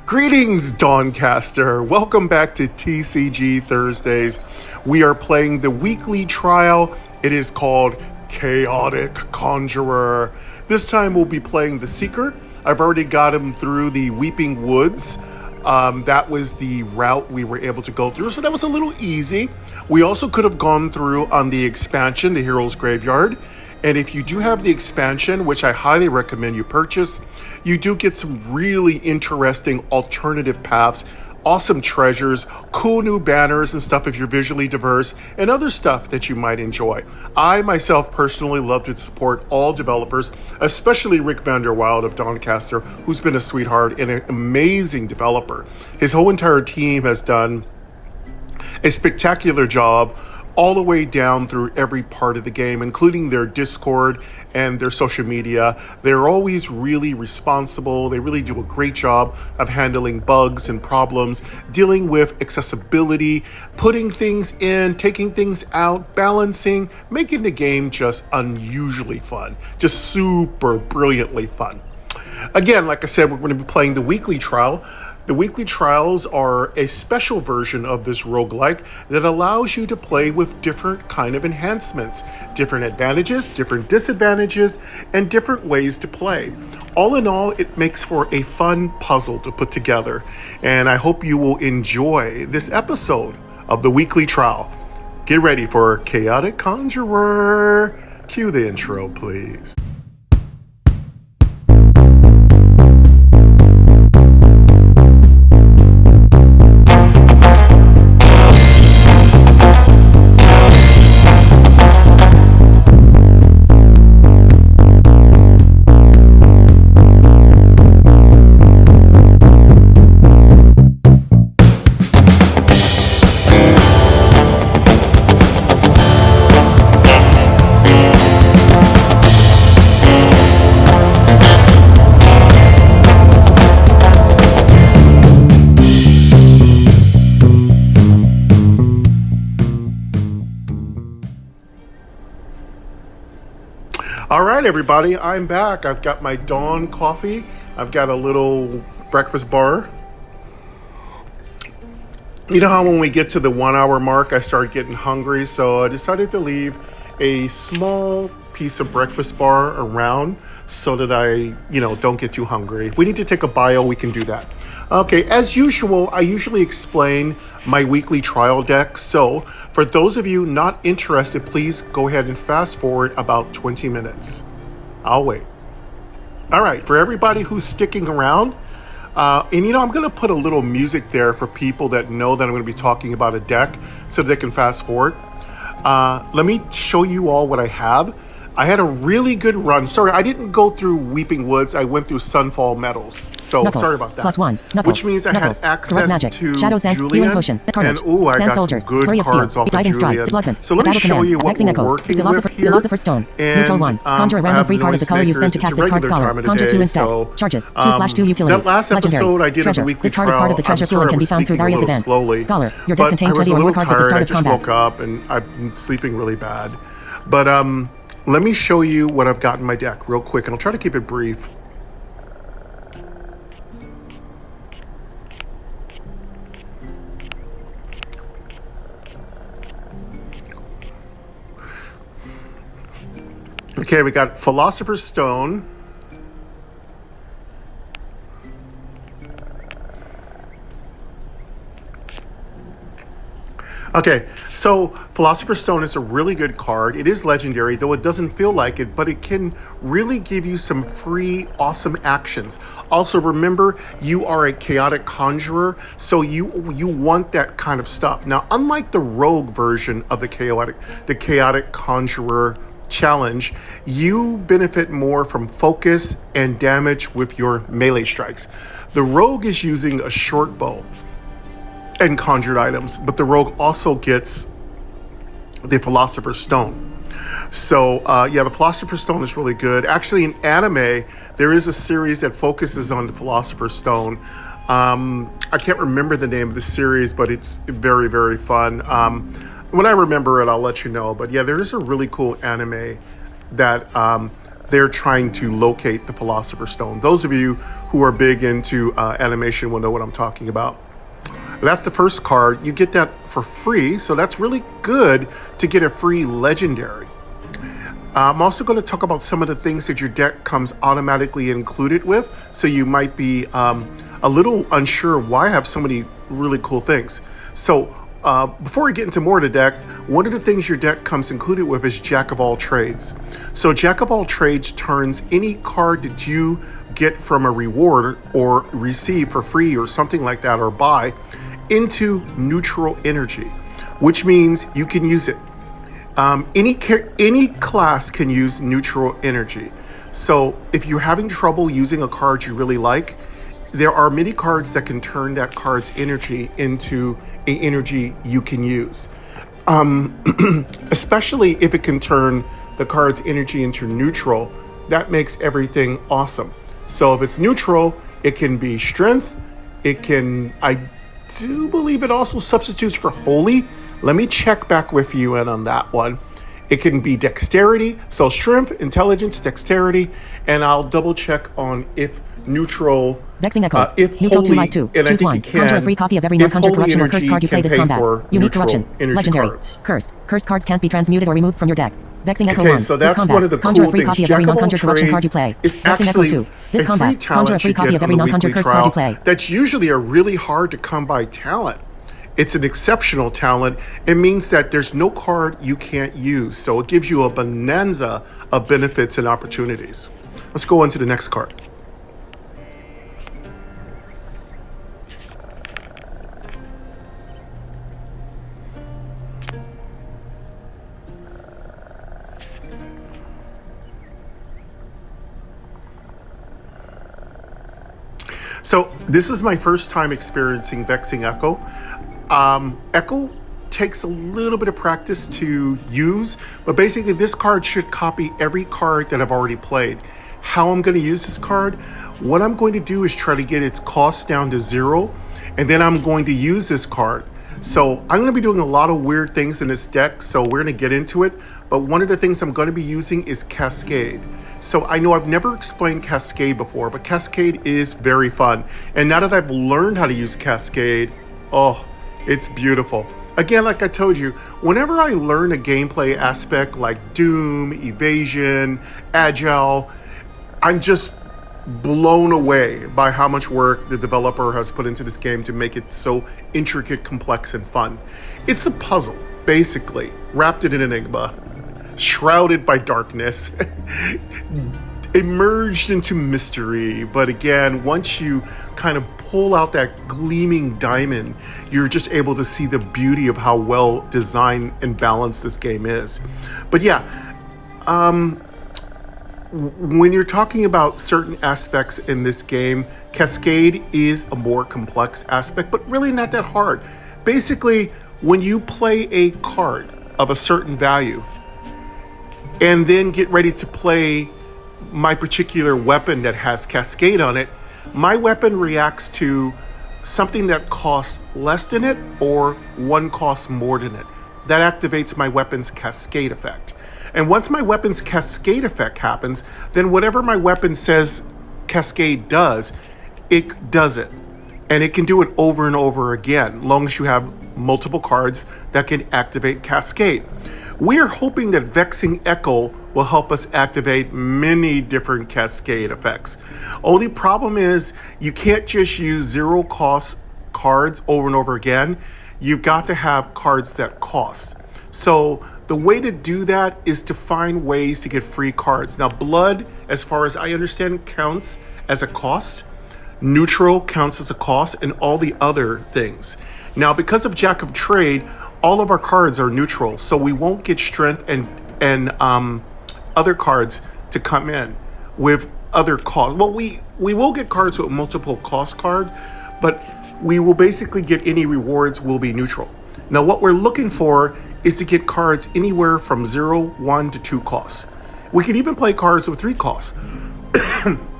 Greetings, Dawncaster. Welcome back to TCG Thursdays. We are playing the weekly trial. It is called Chaotic Conjurer. This time we'll be playing the Seeker. I've already got him through the Weeping Woods. That was the route we were able to go through, so that was a little easy. We also could have gone through on the expansion, the Hero's Graveyard. And if you do have the expansion, which I highly recommend you purchase, you do get some really interesting alternative paths, awesome treasures, cool new banners and stuff if you're visually diverse, and other stuff that you might enjoy. I myself personally love to support all developers, especially Rick Vanderwild of Dawncaster, who's been a sweetheart and an amazing developer. His whole entire team has done a spectacular job all the way down through every part of the game, including their Discord and their social media. They're always really responsible. They really do a great job of handling bugs and problems, dealing with accessibility, putting things in, taking things out, balancing, making the game just unusually fun, just super brilliantly fun. Again, like I said, we're going to be playing the weekly trial. The weekly trials are a special version of this roguelike that allows you to play with different kind of enhancements, different advantages, different disadvantages, and different ways to play. All in all, it makes for a fun puzzle to put together, and I hope you will enjoy this episode of the weekly trial. Get ready for Chaotic Conjurer. Cue the intro, please. All right, everybody, I'm back. I've got my Dawn coffee. I've got a little breakfast bar. You know how when we get to the 1 hour mark, I start getting hungry, so I decided to leave a small piece of breakfast bar around so that I, don't get too hungry. If we need to take a bio, we can do that. Okay, as usual, I usually explain my weekly trial deck. So for those of you not interested, please go ahead and fast forward about 20 minutes. I'll wait. All right, for everybody who's sticking around, and I'm going to put a little music there for people that know that I'm going to be talking about a deck so they can fast forward. Let me show you all what I have. I had a really good run. Sorry, I didn't go through Weeping Woods. I went through Sunfall Metals. So Knuckles, sorry about that. +1. Knuckles, which means I had access magic, to Shadows and Julian. Potion, And I got soldiers, some good cards off of Julian. So let me show you what we're working with here. Philosopher's Stone. And Neutral 1. Conjure a random free card of the color you spend to cast this card's color. Conjure 2 instead. So, Charges 2/2 utility. That last episode I did of the weekly This card is part of the trial. treasure pool and can be found through various events. Scholar, your deck contains 20 or more cards at the start of combat. I just woke up and I've been sleeping really bad. But let me show you what I've got in my deck real quick, and I'll try to keep it brief. Okay, we got Philosopher's Stone. Okay, so Philosopher's Stone is a really good card. It is legendary, though it doesn't feel like it, but it can really give you some free, awesome actions. Also, remember, you are a chaotic conjurer, so you want that kind of stuff. Now, unlike the rogue version of the chaotic conjurer challenge, you benefit more from focus and damage with your melee strikes. The rogue is using a short bow and conjured items, but the rogue also gets the Philosopher's Stone. So the Philosopher's Stone is really good. Actually, in anime, there is a series that focuses on the Philosopher's Stone. I can't remember the name of the series, but it's very, very fun. When I remember it, I'll let you know. But yeah, there is a really cool anime that they're trying to locate the Philosopher's Stone. Those of you who are big into animation will know what I'm talking about. That's the first card. You get that for free, so that's really good to get a free legendary. I'm also going to talk about some of the things that your deck comes automatically included with, so you might be a little unsure why I have so many really cool things. So before we get into more of the deck, one of the things your deck comes included with is Jack of all trades. So Jack of all trades turns any card that you get from a reward or receive for free or something like that, or buy, into neutral energy, which means you can use it. Any class can use neutral energy. So if you're having trouble using a card you really like, there are many cards that can turn that card's energy into an energy you can use. Especially if it can turn the card's energy into neutral, that makes everything awesome. So if it's neutral, it can be strength. I do believe it also substitutes for holy. Let me check back with you in on that one. It can be dexterity, so strength, intelligence, dexterity, and I'll double check on if neutral. Vexing Echoes. If neutral holy, 2 like 2. and Choose I one. think it can, Conjure a free copy of every non-conjured collection or cursed card you play this combat. Unique collection. Legendary. Cards. Cursed. Cursed cards can't be transmuted or removed from your deck. Vexing Echo 1. So that's one of the Conjure cool a free things. copy of Jack every of all non-conjured collection card you play. trades is Vexing Echo actually 2. This a combat. free Conjure a talent free you copy get of on every the non-conjured weekly cursed card you trial. play. That's usually a really hard to come by talent. It's an exceptional talent. It means that there's no card you can't use. So it gives you a bonanza of benefits and opportunities. Let's go on to the next card. So this is my first time experiencing Vexing Echo. Echo takes a little bit of practice to use, but basically this card should copy every card that I've already played. How I'm going to use this card? What I'm going to do is try to get its cost down to 0, and then I'm going to use this card. So I'm going to be doing a lot of weird things in this deck, so we're going to get into it. But one of the things I'm going to be using is Cascade. So I know I've never explained Cascade before, but Cascade is very fun. And now that I've learned how to use Cascade, oh, it's beautiful. Again, like I told you, whenever I learn a gameplay aspect like Doom, Evasion, Agile, I'm just blown away by how much work the developer has put into this game to make it so intricate, complex, and fun. It's a puzzle, basically, wrapped in an enigma, shrouded by darkness, emerged into mystery. But again, once you kind of pull out that gleaming diamond, you're just able to see the beauty of how well designed and balanced this game is. But yeah, when you're talking about certain aspects in this game, Cascade is a more complex aspect, but really not that hard. Basically, when you play a card of a certain value and then get ready to play my particular weapon that has Cascade on it, my weapon reacts to something that costs less than it or one costs more than it. That activates my weapon's Cascade effect. And once my weapon's Cascade effect happens, then whatever my weapon says Cascade does, it does it. And it can do it over and over again, as long as you have multiple cards that can activate Cascade. We are hoping that Vexing Echo will help us activate many different Cascade effects. Only problem is you can't just use 0 cost cards over and over again. You've got to have cards that cost. So the way to do that is to find ways to get free cards. Now, blood, as far as I understand, counts as a cost. Neutral counts as a cost, and all the other things. Now, because of Jack of Trade, all of our cards are neutral, so we won't get strength and other cards to come in with other costs. Well, we will get cards with multiple cost card, but we will basically get any rewards will be neutral. Now, what we're looking for is to get cards anywhere from 0, 1 to 2 costs. We could even play cards with 3 costs.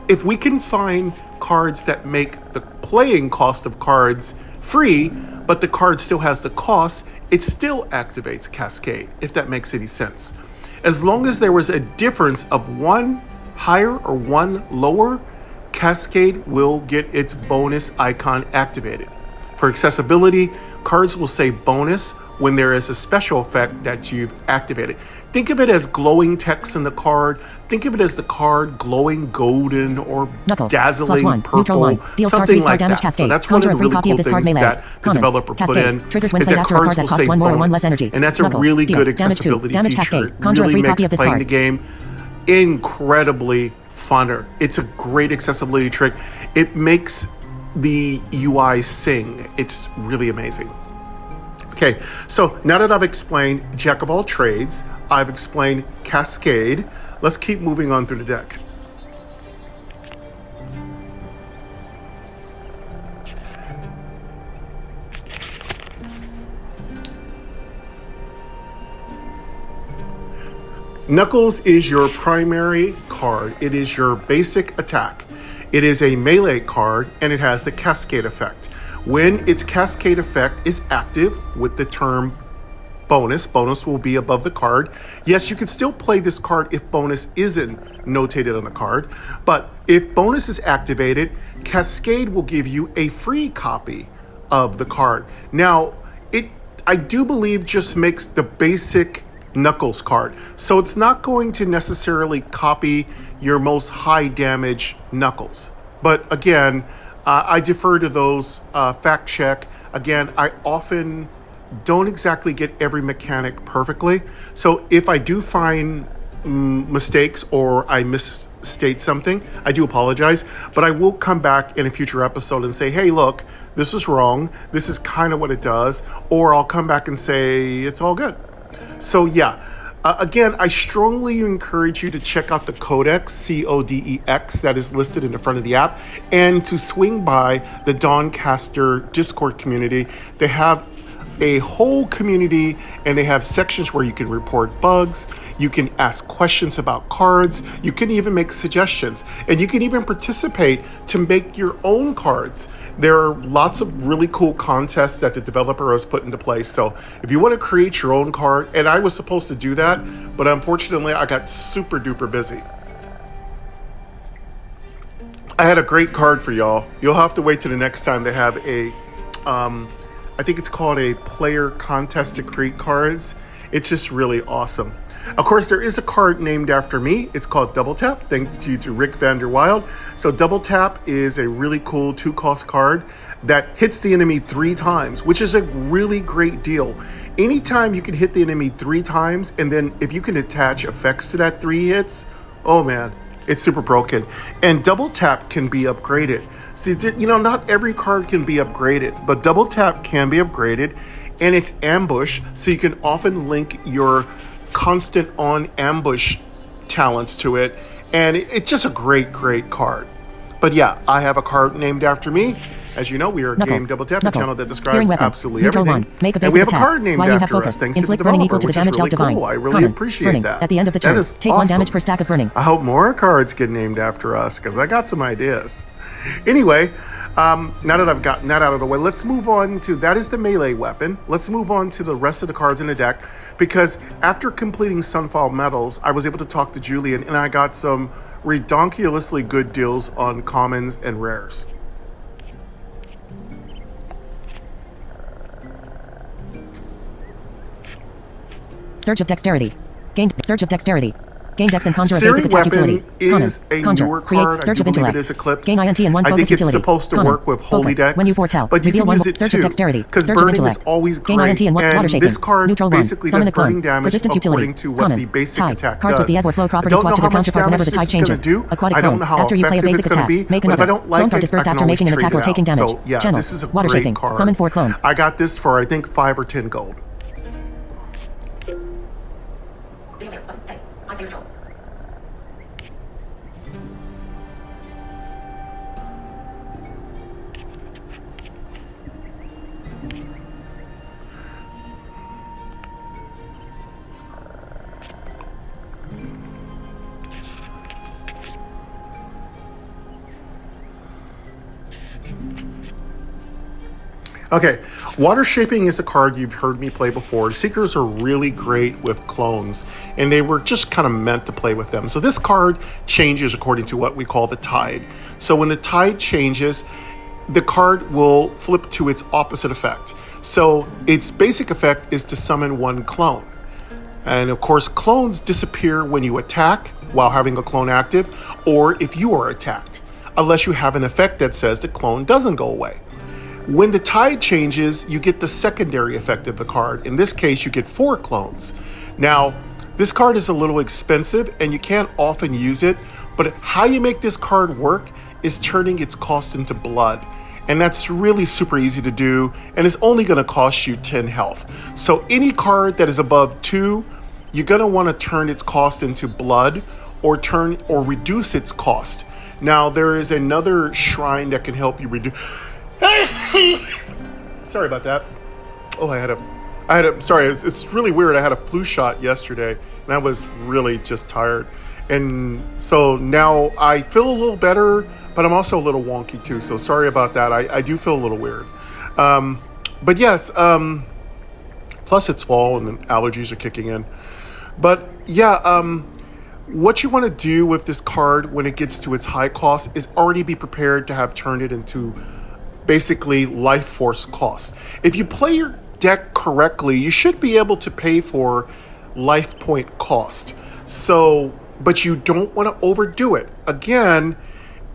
If we can find cards that make the playing cost of cards free, but the card still has the cost, it still activates Cascade, if that makes any sense. As long as there was a difference of 1 higher or one lower, Cascade will get its bonus icon activated. For accessibility, cards will say bonus when there is a special effect that you've activated. Think of it as glowing text in the card. Think of it as the card glowing golden or Knuckles, dazzling +1, purple, Deal something star like damage that. Cascade. So that's one of the really cool things that the developer put in, Triggers when is played that after a cards card that will costs say 1 more or 1 bonus. less energy. And that's a Knuckles, really deal, good damage 2, accessibility damage feature. Cascade. It Conjure a really free makes copy of this playing card. the game incredibly funner. It's a great accessibility trick. It makes the UI sing. It's really amazing. Okay, so now that I've explained Jack of all trades, I've explained Cascade, let's keep moving on through the deck. Knuckles is your primary card. It is your basic attack. It is a melee card and it has the Cascade effect. When its Cascade effect is active with the term bonus will be above the card. Yes, you can still play this card if bonus isn't notated on the card, but if bonus is activated, Cascade will give you a free copy of the card. Now, I do believe just makes the basic Knuckles card. So it's not going to necessarily copy your most high damage Knuckles. But again, I defer to those fact check. Again, I often don't exactly get every mechanic perfectly. So if I do find mistakes or I misstate something, I do apologize. But I will come back in a future episode and say, hey, look, this is wrong. This is kind of what it does. Or I'll come back and say, it's all good. So yeah, again, I strongly encourage you to check out the Codex, C-O-D-E-X, that is listed in the front of the app, and to swing by the Dawncaster Discord community. They have a whole community and they have sections where you can report bugs, you can ask questions about cards, you can even make suggestions, and you can even participate to make your own cards. There are lots of really cool contests that the developer has put into place. So if you want to create your own card, and I was supposed to do that, but unfortunately I got super duper busy. I had a great card for y'all. You'll have to wait till the next time they have a, I think it's called a player contest to create cards. It's just really awesome. Of course, there is a card named after me. It's called Double Tap. Thank you to Rick Vanderwild. So Double Tap is a really cool 2-cost card that hits the enemy 3 times, which is a really great deal. Anytime you can hit the enemy 3 times, and then if you can attach effects to that 3 hits, oh man, it's super broken. And Double Tap can be upgraded. See, you know, not every card can be upgraded, but Double Tap can be upgraded, and it's ambush, so you can often link your constant on ambush talents to it, and it's just a great card. But yeah, I have a card named after me. As you know, we are Game Double Tap, a channel that describes absolutely everything. And we have a card named after us, thanks to the developer, which is really cool. I really appreciate that. At the end of the turn, that is take awesome. 1 damage per stack of burning. I hope more cards get named after us, because I got some ideas. Anyway, now that I've gotten that out of the way, let's move on to, that is the melee weapon. Let's move on to the rest of the cards in the deck, because after completing Sunfall Metals, I was able to talk to Julian, and I got some redonkulously good deals on commons and rares. Surge of Dexterity. Gained Surge of Dexterity. Gain Dex and Conjure a Siri basic attack utility. Weapon is a newer card. I do believe it is Eclipse. Gain INT and 1 I focus think it's utility. supposed to work with Holy Dex, When you foretell, but you reveal can 1 use it Surge of too, Dexterity. because Surge of burning Intellect. is always Gain great. INT and 1 water And shaking. this card Neutral 1. basically Summon does a clone. burning damage Persistent according utility. to what Common. the basic Tide. attack Cards with does. the add or flow I property don't swap know to how the much counterpart whenever damage the this tide is going changes. to do. Aquatic I don't clone. know how After you play a effective it's basic going to attack, be. make But if I another. don't like Clones are it, dispersed I can after always making an trade attack it or taking out. damage. So yeah, Channel. this is a Water great shaking. card. Summon 4 clones. I got this for, I think, 5 or 10 gold. Okay, Water Shaping is a card you've heard me play before. Seekers are really great with clones, and they were just kind of meant to play with them. So this card changes according to what we call the tide. So when the tide changes, the card will flip to its opposite effect. So its basic effect is to summon one clone. And of course, clones disappear when you attack while having a clone active, or if you are attacked, unless you have an effect that says the clone doesn't go away. When the tide changes, you get the secondary effect of the card. In this case, you get 4 clones. Now, this card is a little expensive and you can't often use it, but how you make this card work is turning its cost into blood. And that's really super easy to do, and it's only going to cost you 10 health. So any card that is above 2, you're going to want to turn its cost into blood or reduce its cost. Now, there is another shrine that can help you reduce. Sorry about that. Oh, sorry, it's really weird. I had a flu shot yesterday and I was really just tired. And so now I feel a little better, but I'm also a little wonky too. So sorry about that. I do feel a little weird. But yes, plus it's fall and allergies are kicking in. But yeah, what you want to do with this card when it gets to its high cost is already be prepared to have turned it into basically life force costs. If you play your deck correctly, you should be able to pay for life point cost. So, but you don't want to overdo it. Again,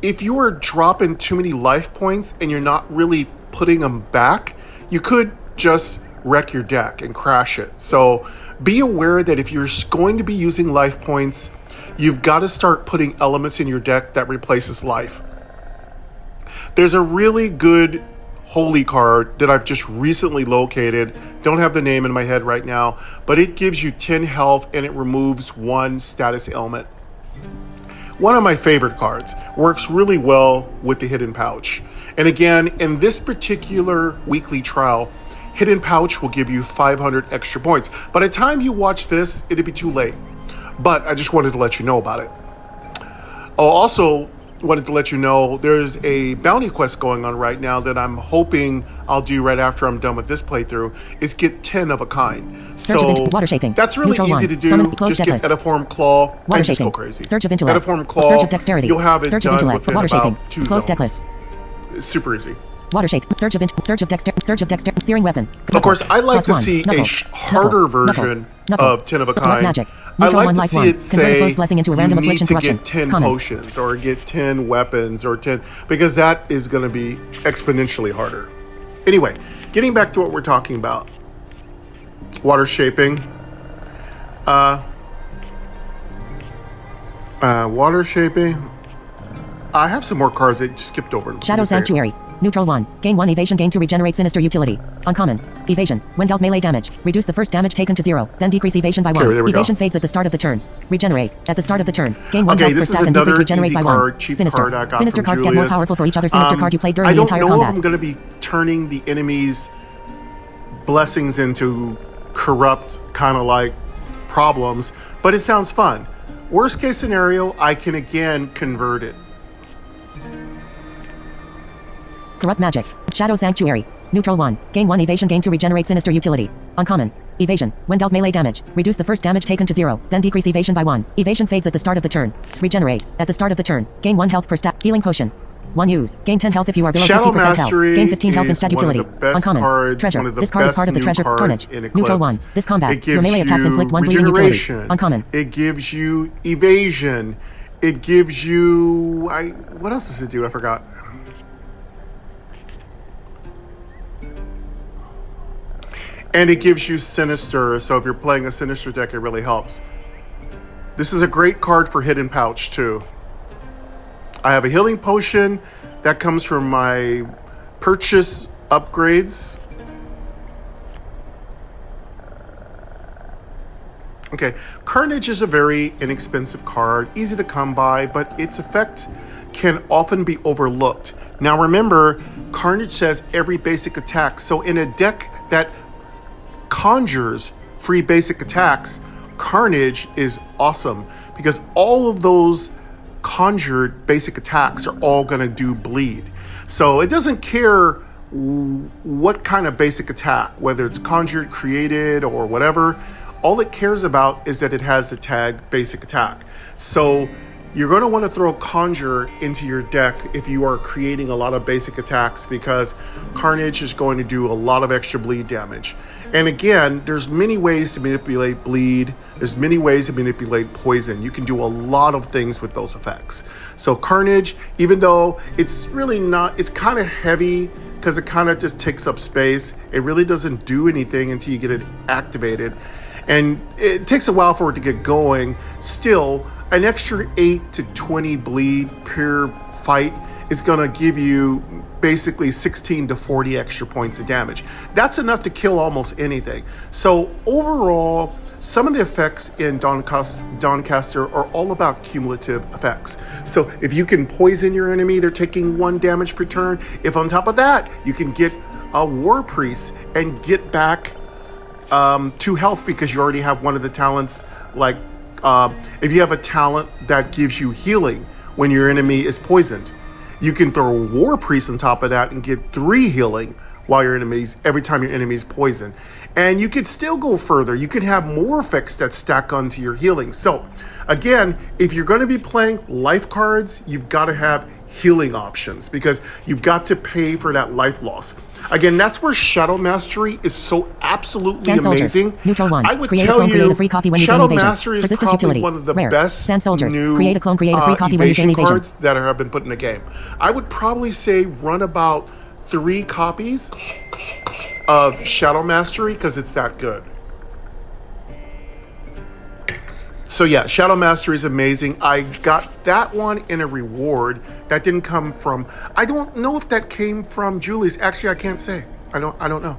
if you are dropping too many life points and you're not really putting them back, you could just wreck your deck and crash it. So be aware that if you're going to be using life points, you've got to start putting elements in your deck that replaces life. There's a really good holy card that I've just recently located. Don't have the name in my head right now, but it gives you 10 health and it removes 1 status ailment. One of my favorite cards, works really well with the Hidden Pouch. And again, in this particular weekly trial, Hidden Pouch will give you 500 extra points. By the time you watch this, it'll be too late. But I just wanted to let you know about it. Also, wanted to let you know there's a bounty quest going on right now that I'm hoping I'll do right after I'm done with this playthrough, is get 10 of a kind. So Water Shaping. That's really Neutral easy 1. to do. Summon close Just get checklist. Ediform Claw Water and just Shaping. go crazy. Surge of Intellect. Ediform Claw, Surge of Dexterity. you'll have it Surge of done Intellect. within Water about Shaping. 2 Close zones. checklist. It's super easy. Water Shape. Surge of Dexterity. Surge of Dexterity. Searing Weapon. Of course, I'd like to +1. see a Knuckles. harder Knuckles. version Knuckles. of 10 of a Corrupt kind. Magic. I'd Neutral like 1 to like see 1. it Convert a say close blessing into a random you need affliction to corruption. get 10 Comment. potions or get 10 weapons or 10, because that is going to be exponentially harder. Anyway, getting back to what we're talking about. Water Shaping. Water Shaping. I have some more cards that skipped over. Shadow Sanctuary. Neutral 1. Gain 1 evasion. Gain to regenerate sinister utility. Uncommon. Evasion. When dealt melee damage, reduce the first damage taken to 0. Then decrease evasion by 1. Okay, there we go. Evasion fades at the start of the turn. Regenerate. At the start of the turn. Gain 1 Okay, health per this is stack and decrease another regenerate easy by card, 1. cheap Sinister. card I got Sinister from cards get more Julius. powerful for each other sinister card you played during I the don't entire know combat. if I'm going to be turning the enemy's blessings into corrupt kind of like problems, but it sounds fun. Worst case scenario, I can again convert it. Corrupt Magic. Shadow Sanctuary. Neutral 1. Gain 1 evasion. Gain to regenerate sinister utility. Uncommon. Evasion. When dealt melee damage, reduce the first damage taken to 0. Then decrease evasion by 1. Evasion fades at the start of the turn. Regenerate. At the start of the turn. Gain 1 health per stack. Healing Potion. 1 use. Gain 10 health if you are below Shadow 50% health. Mastery Gain 15 health in is stat one of utility. the best Uncommon. cards, Treasure. one of the This card is best part of the new treasure. cards Carnage. in Eclipse. Neutral 1. This combat. It Your gives melee attacks you inflict 1 bleeding utility. regeneration. Uncommon. It gives you evasion. It gives you... what else does it do? I forgot. And it gives you Sinister, so if you're playing a Sinister deck, it really helps. This is a great card for Hidden Pouch, too. I have a healing potion that comes from my purchase upgrades. Okay, Carnage is a very inexpensive card, easy to come by, but its effect can often be overlooked. Now remember, Carnage says every basic attack, so in a deck that conjures free basic attacks, Carnage is awesome because all of those conjured basic attacks are all going to do bleed. So it doesn't care what kind of basic attack, whether it's conjured, created, or whatever. All it cares about is that it has the tag basic attack. So you're going to want to throw Conjurer into your deck if you are creating a lot of basic attacks, because Carnage is going to do a lot of extra bleed damage. And again, there's many ways to manipulate bleed. There's many ways to manipulate poison. You can do a lot of things with those effects. So Carnage, even though it's really not, it's kind of heavy because it kind of just takes up space. It really doesn't do anything until you get it activated. And it takes a while for it to get going. Still, an extra 8 to 20 bleed per fight is going to give you basically 16 to 40 extra points of damage. That's enough to kill almost anything. So overall, some of the effects in Dawncaster are all about cumulative effects. So if you can poison your enemy, they're taking 1 damage per turn. If on top of that, you can get a War Priest and get back 2 health because you already have one of the talents, like if you have a talent that gives you healing when your enemy is poisoned, you can throw a War Priest on top of that and get 3 healing while every time your enemy is poisoned. And you could still go further. You could have more effects that stack onto your healing. So again, if you're going to be playing life cards, you've got to have healing options because you've got to pay for that life loss. Again, that's where Shadow Mastery is so absolutely Sand Soldier. amazing. Neutral 1. I would Create a tell clone, create you, a free copy when you Shadow gain evasion. Mastery is Persistent probably utility. one of the Rare. best Sand Soldiers. new Create a clone, create a free copy when you gain evasion. cards that have been put in the game. I would probably say run about 3 copies of Shadow Mastery because it's that good. So yeah, Shadow Mastery is amazing. I got that one in a reward. That didn't come from, I don't know if that came from Julie's. Actually, I can't say. I don't know.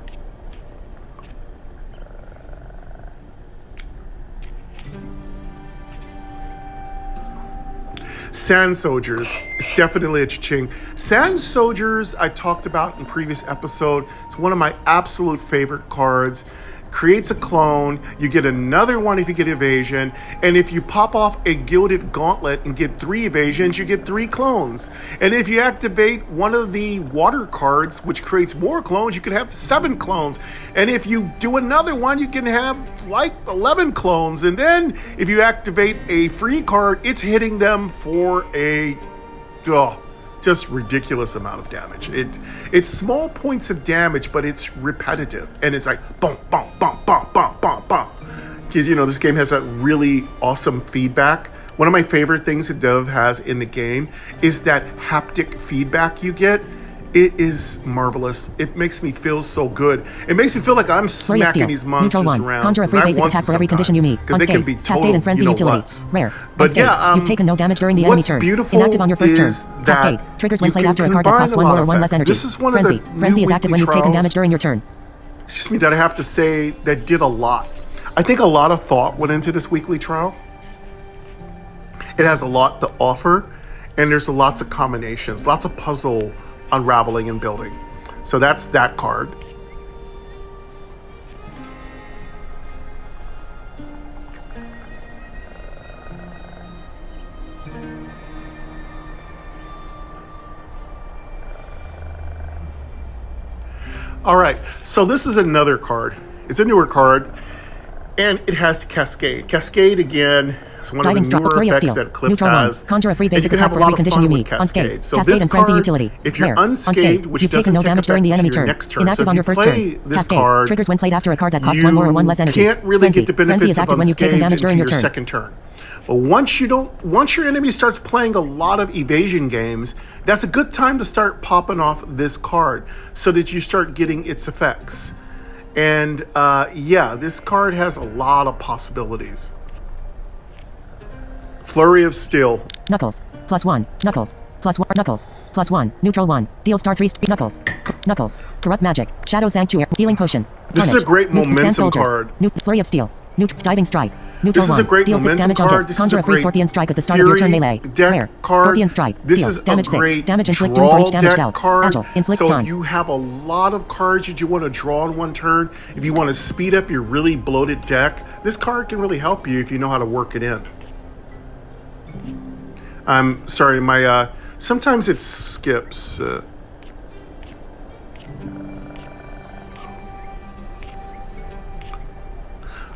Sand Soldiers is definitely a cha-ching. Sand Soldiers I talked about in previous episode. It's one of my absolute favorite cards. Creates a clone, you get another one if you get evasion, and if you pop off a Gilded Gauntlet and get 3 evasions, you get 3 clones. And if you activate one of the water cards, which creates more clones, you can have 7 clones. And if you do another one, you can have like 11 clones. And then if you activate a free card, it's hitting them for a just ridiculous amount of damage. It's small points of damage, but it's repetitive, and it's like boom, boom, boom, boom, boom, boom, boom. Because this game has that really awesome feedback. One of my favorite things that Dove has in the game is that haptic feedback you get. It is marvelous. It makes me feel so good. It makes me feel like I'm smacking these monsters around. Conjure a free basic attack for every condition you meet. Because they can be total, Cascade and Frenzy utility. what's. Rare. But yeah, you've taken no damage during the enemy turn. Beautiful Inactive on your first turn. is Cascade. that Triggers when you played can after a card that combine costs a 1 lot more or of 1 less effects. energy. This is one of Frenzy. the new Frenzy is active when you've taken weekly damage during your turn. It's just me that I have to say that did a lot. I think a lot of thought went into this weekly trial. It has a lot to offer, and there's lots of combinations, lots of puzzle unraveling and building. So that's that card. All right, so this is another card. It's a newer card, and it has Cascade. Cascade, again, is one of the newer effects that Eclipse has. Conjure a free And you basic can attack have a for lot every of condition fun you with meet. Unscathed. Cascade. So Cascade this and Frenzy card, utility. if you're Rare. unscathed, which You've doesn't taken no take damage during the effect enemy until your turn. next turn. Inactive So on if your you first play turn. this Cascade. card, Triggers when played after a card that costs 1 more or 1 less energy. you can't really Frenzy. get the Frenzy benefits is of active when you've taken unscathed damage until during your your turn. second turn. But once your enemy starts playing a lot of evasion games, that's a good time to start popping off this card so that you start getting its effects. And yeah, this card has a lot of possibilities. Flurry of Steel. Knuckles. +1. Knuckles. +1. Knuckles. +1. Neutral 1. Deal star 3. Knuckles. Knuckles. Corrupt Magic. Shadow Sanctuary. Healing Potion. This is a great momentum card. Flurry of Steel. Diving Strike. Neutral This is a great Deal 6 momentum damage on card. hit. This is Conjure a a free great Scorpion Strike at the start of your turn Fury melee. deck Rare. card. Scorpion Strike. This Deal. is Damage a 6. great Damage inflict doom for draw each damage deck dealt. card. Agile. Inflict So stun. if you have a lot of cards that you want to draw in one turn, if you want to speed up your really bloated deck, this card can really help you if you know how to work it in. I'm sorry, my sometimes it skips.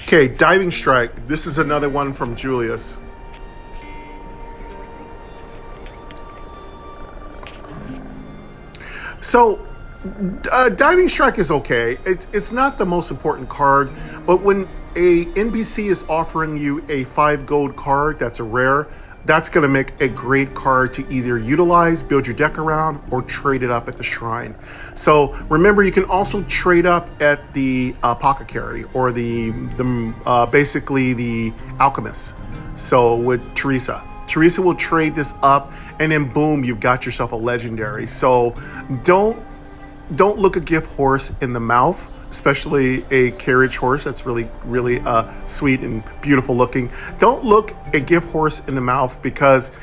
Okay, Diving Strike. This is another one from Julius. So, Diving Strike is okay. It's not the most important card, but when a NPC is offering you a 5 gold card that's a rare, that's going to make a great card to either utilize, build your deck around, or trade it up at the shrine. So remember, you can also trade up at the Apothecary or the basically the Alchemist. So with Teresa will trade this up, and then boom, you've got yourself a legendary. So don't look a gift horse in the mouth, especially a carriage horse that's really sweet and beautiful looking. Don't look a gift horse in the mouth, because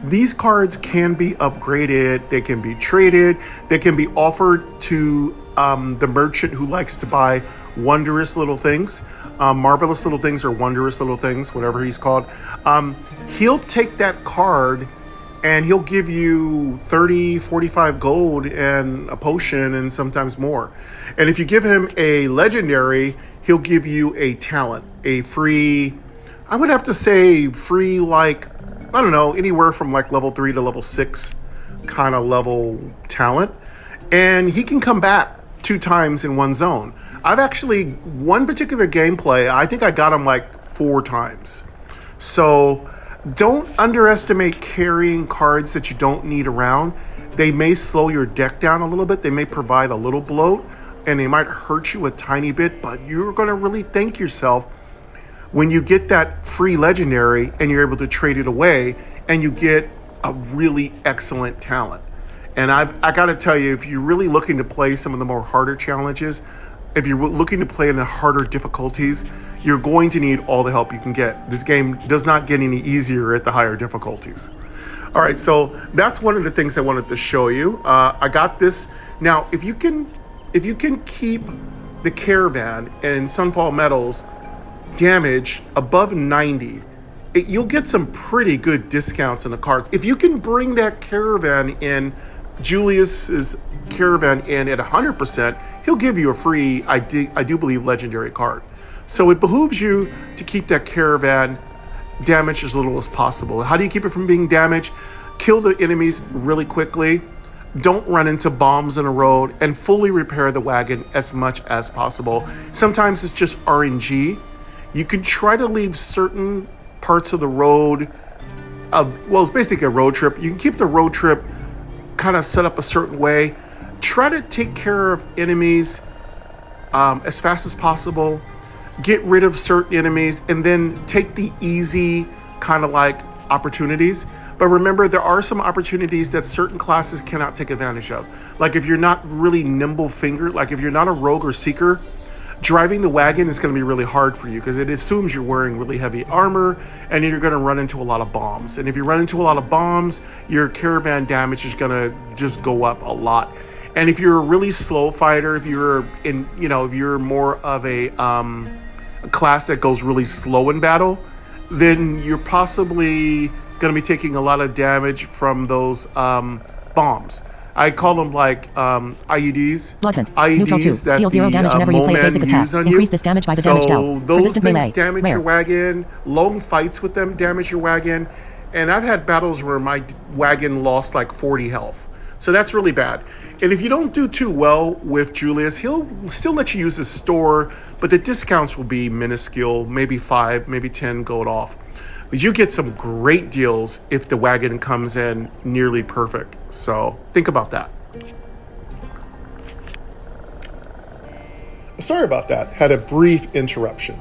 these cards can be upgraded, they can be traded, they can be offered to the merchant who likes to buy wondrous little things, marvelous little things, or wondrous little things, whatever he's called. He'll take that card and he'll give you 30, 45 gold and a potion and sometimes more. And if you give him a legendary, he'll give you a talent, a free, I would have to say free, like, I don't know, anywhere from like level 3 to level 6 kind of level talent. And he can come back 2 times in one zone. I've actually, one particular gameplay, I think I got him like 4 times. So don't underestimate carrying cards that you don't need around. They may slow your deck down a little bit. They may provide a little bloat, and they might hurt you a tiny bit, but you're going to really thank yourself when you get that free legendary and you're able to trade it away and you get a really excellent talent. And I got to tell you, if you're really looking to play some of the more harder challenges, if you're looking to play in the harder difficulties, you're going to need all the help you can get. This game does not get any easier at the higher difficulties. All right, so that's one of the things I wanted to show you. I got this. Now, if you can keep the Caravan and Sunfall Metals damage above 90, you'll get some pretty good discounts in the cards. If you can bring that Caravan in, Julius's Caravan in at 100%, he'll give you a free, I do believe, legendary card. So it behooves you to keep that Caravan damaged as little as possible. How do you keep it from being damaged? Kill the enemies really quickly. Don't run into bombs in a road, and fully repair the wagon as much as possible. Sometimes it's just RNG. You can try to leave certain parts of the road, well, it's basically a road trip. You can keep the road trip kind of set up a certain way. Try to take care of enemies as fast as possible. Get rid of certain enemies, and then take the easy kind of like opportunities. But remember, there are some opportunities that certain classes cannot take advantage of. Like if you're not really nimble fingered, like if you're not a rogue or seeker, driving the wagon is going to be really hard for you, because it assumes you're wearing really heavy armor, and you're going to run into a lot of bombs. And if you run into a lot of bombs, your Caravan damage is going to just go up a lot. And if you're a really slow fighter, if you're in, if you're more of a class that goes really slow in battle, then you're possibly going to be taking a lot of damage from those bombs. I call them like IEDs. Bloodhunt. IEDs that Deal 0 damage whenever you play a basic attack. use on Increase you. this damage by the So damage dealt. those Resistant things melee. damage Rare. your wagon. Long fights with them damage your wagon. And I've had battles where my wagon lost like 40 health. So that's really bad. And if you don't do too well with Julius, he'll still let you use his store, but the discounts will be minuscule, maybe 5, maybe 10 gold off. But you get some great deals if the wagon comes in nearly perfect. So think about that. Sorry about that. Had a brief interruption.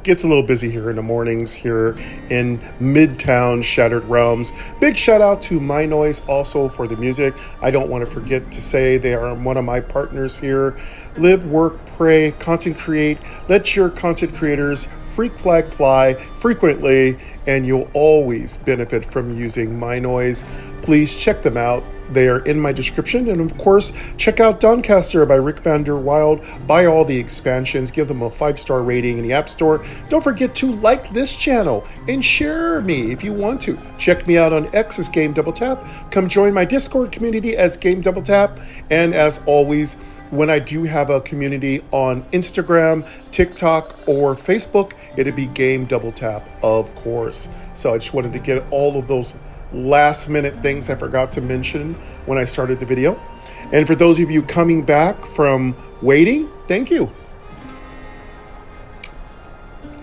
Gets a little busy here in the mornings here in Midtown Shattered Realms. Big shout out to My Noise also for the music. I don't want to forget to say they are one of my partners here. Live, work, pray, content create. Let your content creators freak flag fly frequently, and you'll always benefit from using My Noise. Please check them out. They are in my description. And of course, check out Dawncaster by Rick van der Wild. Buy all the expansions. Give them a 5-star rating in the App Store. Don't forget to like this channel and share me if you want to. Check me out on X as Game Double Tap. Come join my Discord community as Game Double Tap. And as always, when I do have a community on Instagram, TikTok, or Facebook, it'd be Game Double Tap, of course. So I just wanted to get all of those last minute things I forgot to mention when I started the video. And for those of you coming back from waiting, thank you.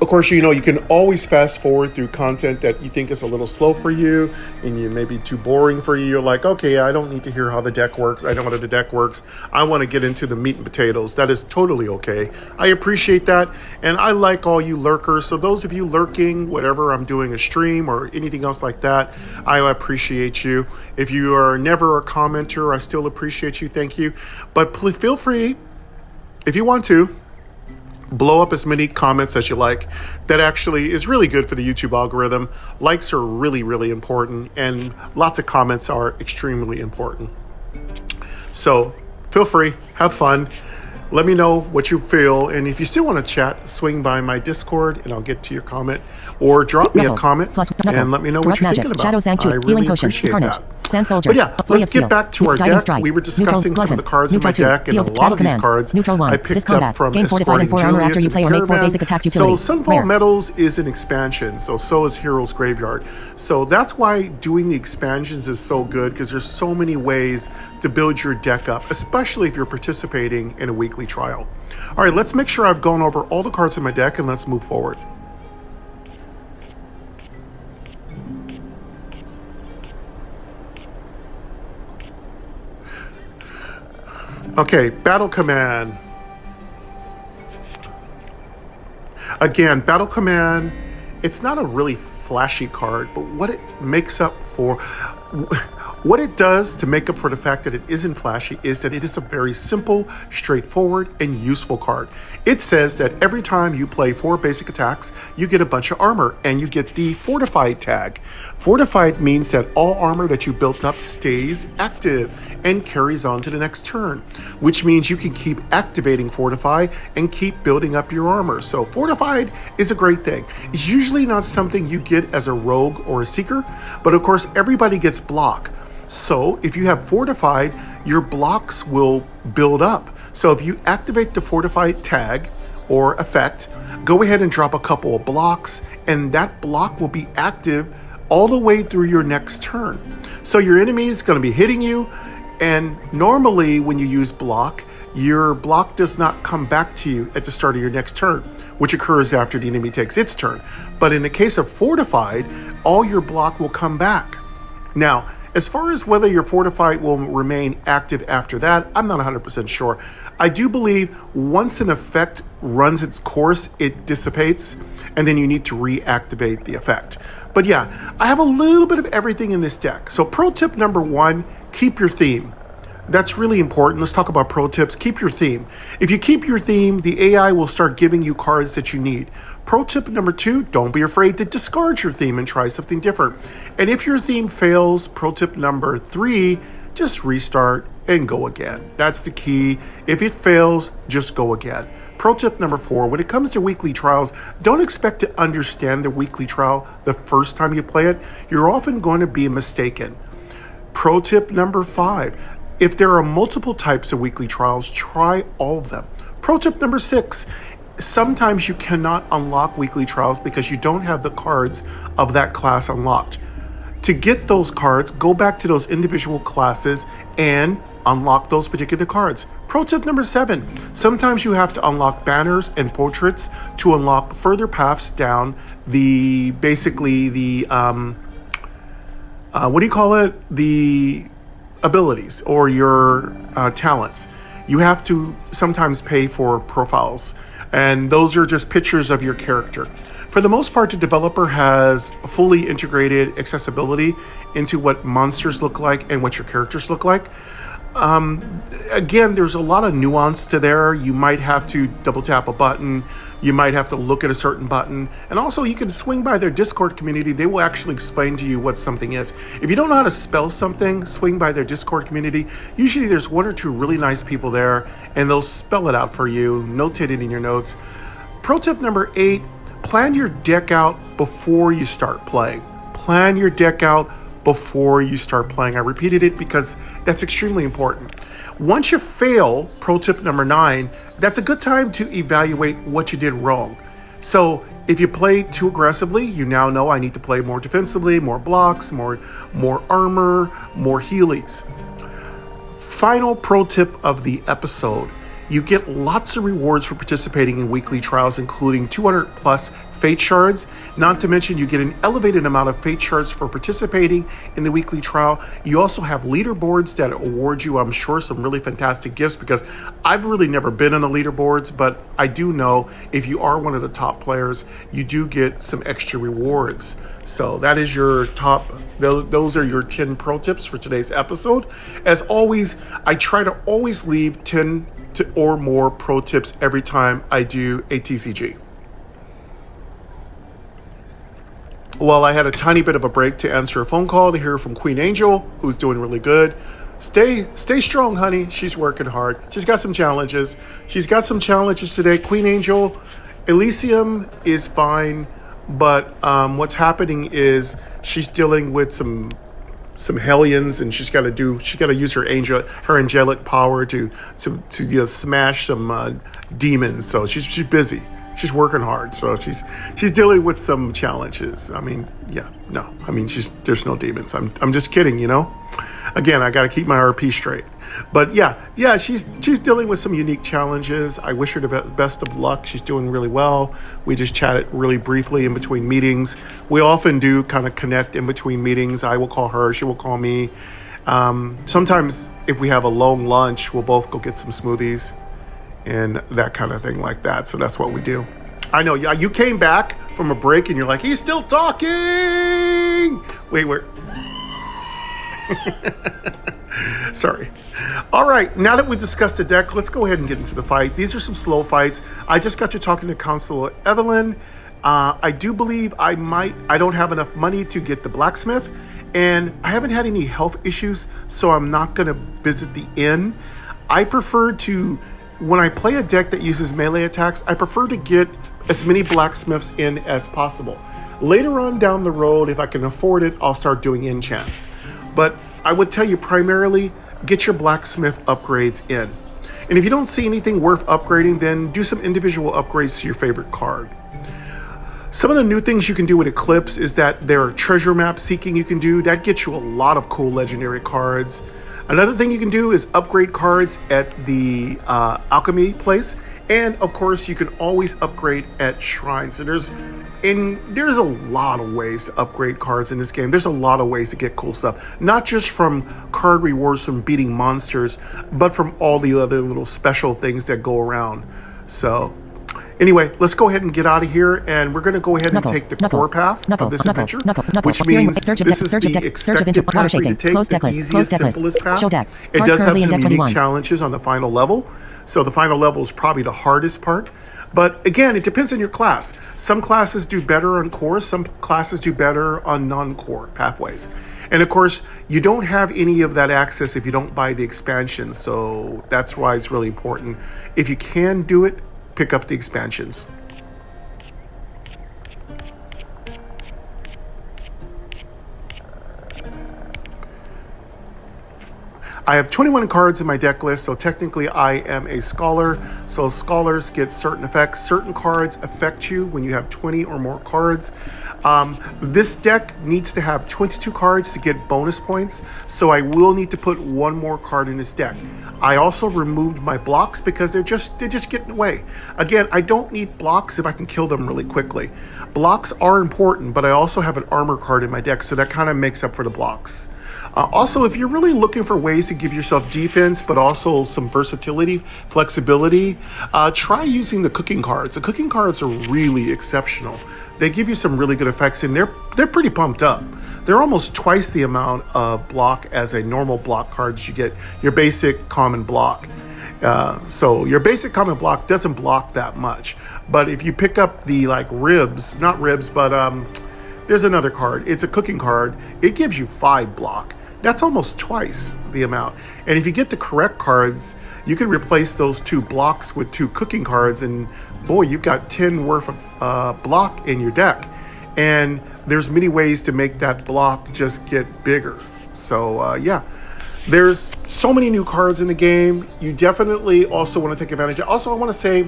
Of course, you know, you can always fast forward through content that you think is a little slow for you and you may be too boring for you. You're like, okay, I don't need to hear how the deck works. I know how the deck works. I want to get into the meat and potatoes. That is totally okay. I appreciate that. And I like all you lurkers. So those of you lurking, whatever I'm doing a stream or anything else like that, I appreciate you. If you are never a commenter, I still appreciate you. Thank you. But please feel free, if you want to, blow up as many comments as you like. That actually is really good for the YouTube algorithm. Likes are really, really important, and lots of comments are extremely important. So feel free, have fun. Let me know what you feel, and if you still want to chat, swing by my Discord and I'll get to your comment, or drop me a comment and let me know what you're thinking about. Shadow Sanctuary, I really appreciate that. Sand Soldier, but yeah, let's get back to our deck. We were discussing some of the cards in my deck, and a lot of these cards I picked up from Escorting Julius and Caravan. So Sunfall Metals is an expansion, so is Hero's Graveyard. So that's why doing the expansions is so good, because there's so many ways to build your deck up, especially if you're participating in a weekly trial. All right, let's make sure I've gone over all the cards in my deck, and let's move forward. Okay, Battle Command. Again, Battle Command, it's not a really flashy card, but what it makes up for, what it does to make up for the fact that it isn't flashy is that it is a very simple, straightforward, and useful card. It says that every time you play 4 basic attacks, you get a bunch of armor, and you get the Fortified tag. Fortified means that all armor that you built up stays active and carries on to the next turn, which means you can keep activating Fortify and keep building up your armor. So Fortified is a great thing. It's usually not something you get as a rogue or a seeker, but of course everybody gets block. So if you have Fortified, your blocks will build up. So if you activate the Fortified tag or effect, go ahead and drop a couple of blocks, and that block will be active all the way through your next turn. So your enemy is going to be hitting you, and normally when you use block, your block does not come back to you at the start of your next turn, which occurs after the enemy takes its turn. But in the case of Fortified, all your block will come back. Now, as far as whether your Fortified will remain active after that, I'm not 100% sure. I do believe once an effect runs its course, it dissipates, and then you need to reactivate the effect. But yeah, I have a little bit of everything in this deck. So pro tip number 1, keep your theme. That's really important. Let's talk about pro tips. Keep your theme. If you keep your theme, the AI will start giving you cards that you need. Pro tip number 2, don't be afraid to discard your theme and try something different. And if your theme fails, pro tip number 3, just restart and go again. That's the key. If it fails, just go again. Pro tip number 4, when it comes to weekly trials, don't expect to understand the weekly trial the first time you play it. You're often going to be mistaken. Pro tip number 5, if there are multiple types of weekly trials, try all of them. Pro tip number 6, sometimes you cannot unlock weekly trials because you don't have the cards of that class unlocked. To get those cards, go back to those individual classes and unlock those particular cards. Pro tip number 7, sometimes you have to unlock banners and portraits to unlock further paths down the, basically the, the abilities or your talents. You have to sometimes pay for profiles, and those are just pictures of your character. For the most part, the developer has fully integrated accessibility into what monsters look like and what your characters look like. Again, there's a lot of nuance to there. You might have to double tap a button. You might have to look at a certain button. And also you can swing by their Discord community. They will actually explain to you what something is. If you don't know how to spell something, swing by their Discord community. Usually there's 1 or 2 really nice people there, and they'll spell it out for you, notate it in your notes. Pro tip number 8, plan your deck out before you start playing. Plan your deck out before you start playing. I repeated it because that's extremely important. Once you fail, pro tip number 9, that's a good time to evaluate what you did wrong. So if you play too aggressively, you now know I need to play more defensively, more blocks, more armor, more healies. Final pro tip of the episode. You get lots of rewards for participating in weekly trials, including 200 plus fate shards. Not to mention you get an elevated amount of fate shards for participating in the weekly trial. You also have leaderboards that award you, I'm sure, some really fantastic gifts, because I've really never been on the leaderboards, but I do know if you are one of the top players, you do get some extra rewards. So that is your top, those are your 10 pro tips for today's episode. As always, I try to always leave 10 or more pro tips every time I do a TCG. Well, I had a tiny bit of a break to answer a phone call to hear from Queen Angel, who's doing really good. Stay strong, honey. She's working hard. She's got some challenges. Today. Queen Angel, Elysium is fine, but what's happening is she's dealing with some hellions, and she's got to use her angelic power to smash some demons. So she's busy. She's working hard. So she's dealing with some challenges. I mean, there's no demons. I'm just kidding, Again, I got to keep my RP straight. But yeah, she's dealing with some unique challenges. I wish her the best of luck. She's doing really well. We just chatted really briefly in between meetings. We often do kind of connect in between meetings. I will call her, she will call me. Sometimes if we have a long lunch, we'll both go get some smoothies and that kind of thing like that. So that's what we do. I know, yeah, you came back from a break and you're like, he's still talking. Wait, where? Sorry. All right, now that we've discussed the deck, let's go ahead and get into the fight. These are some slow fights. I just got you talking to Counselor Evelyn. I do believe I don't have enough money to get the blacksmith, and I haven't had any health issues, so I'm not going to visit the inn. I prefer to, when I play a deck that uses melee attacks, I prefer to get as many blacksmiths in as possible. Later on down the road, if I can afford it, I'll start doing enchants. But I would tell you primarily, get your blacksmith upgrades in. And if you don't see anything worth upgrading, then do some individual upgrades to your favorite card. Some of the new things you can do with Eclipse is that there are treasure map seeking you can do. That gets you a lot of cool legendary cards. Another thing you can do is upgrade cards at the alchemy place. And of course, you can always upgrade at shrines. So there's a lot of ways to upgrade cards in this game. There's a lot of ways to get cool stuff. Not just from card rewards from beating monsters, but from all the other little special things that go around. So anyway, let's go ahead and get out of here, and we're going to go ahead and take the core path of this adventure, which means this is the expected path for you to take, the easiest, simplest path. It does have some unique challenges on the final level, so the final level is probably the hardest part. But again, it depends on your class. Some classes do better on core, some classes do better on non-core pathways. And of course, you don't have any of that access if you don't buy the expansion, so that's why it's really important. If you can do it, pick up the expansions. I have 21 cards in my deck list, so technically I am a scholar. So scholars get certain effects. Certain cards affect you when you have 20 or more cards. This deck needs to have 22 cards to get bonus points, so I will need to put one more card in this deck. I also removed my blocks because they're just getting in the way. Again, I don't need blocks if I can kill them really quickly. Blocks are important, but I also have an armor card in my deck, so that kind of makes up for the blocks. Also, if you're really looking for ways to give yourself defense, but also some versatility, flexibility, try using the cooking cards. The cooking cards are really exceptional. They give you some really good effects, and they're pretty pumped up. They're almost twice the amount of block as a normal block card that you get your basic common block. So your basic common block doesn't block that much. But if you pick up the ribs, not ribs, but there's another card. It's a cooking card. It gives you 5 block. That's almost twice the amount. And if you get the correct cards, you can replace those 2 blocks with 2 cooking cards, and boy, you've got 10 worth of block in your deck. And there's many ways to make that block just get bigger. So yeah, there's so many new cards in the game. You definitely also want to take advantage. Also, I want to say,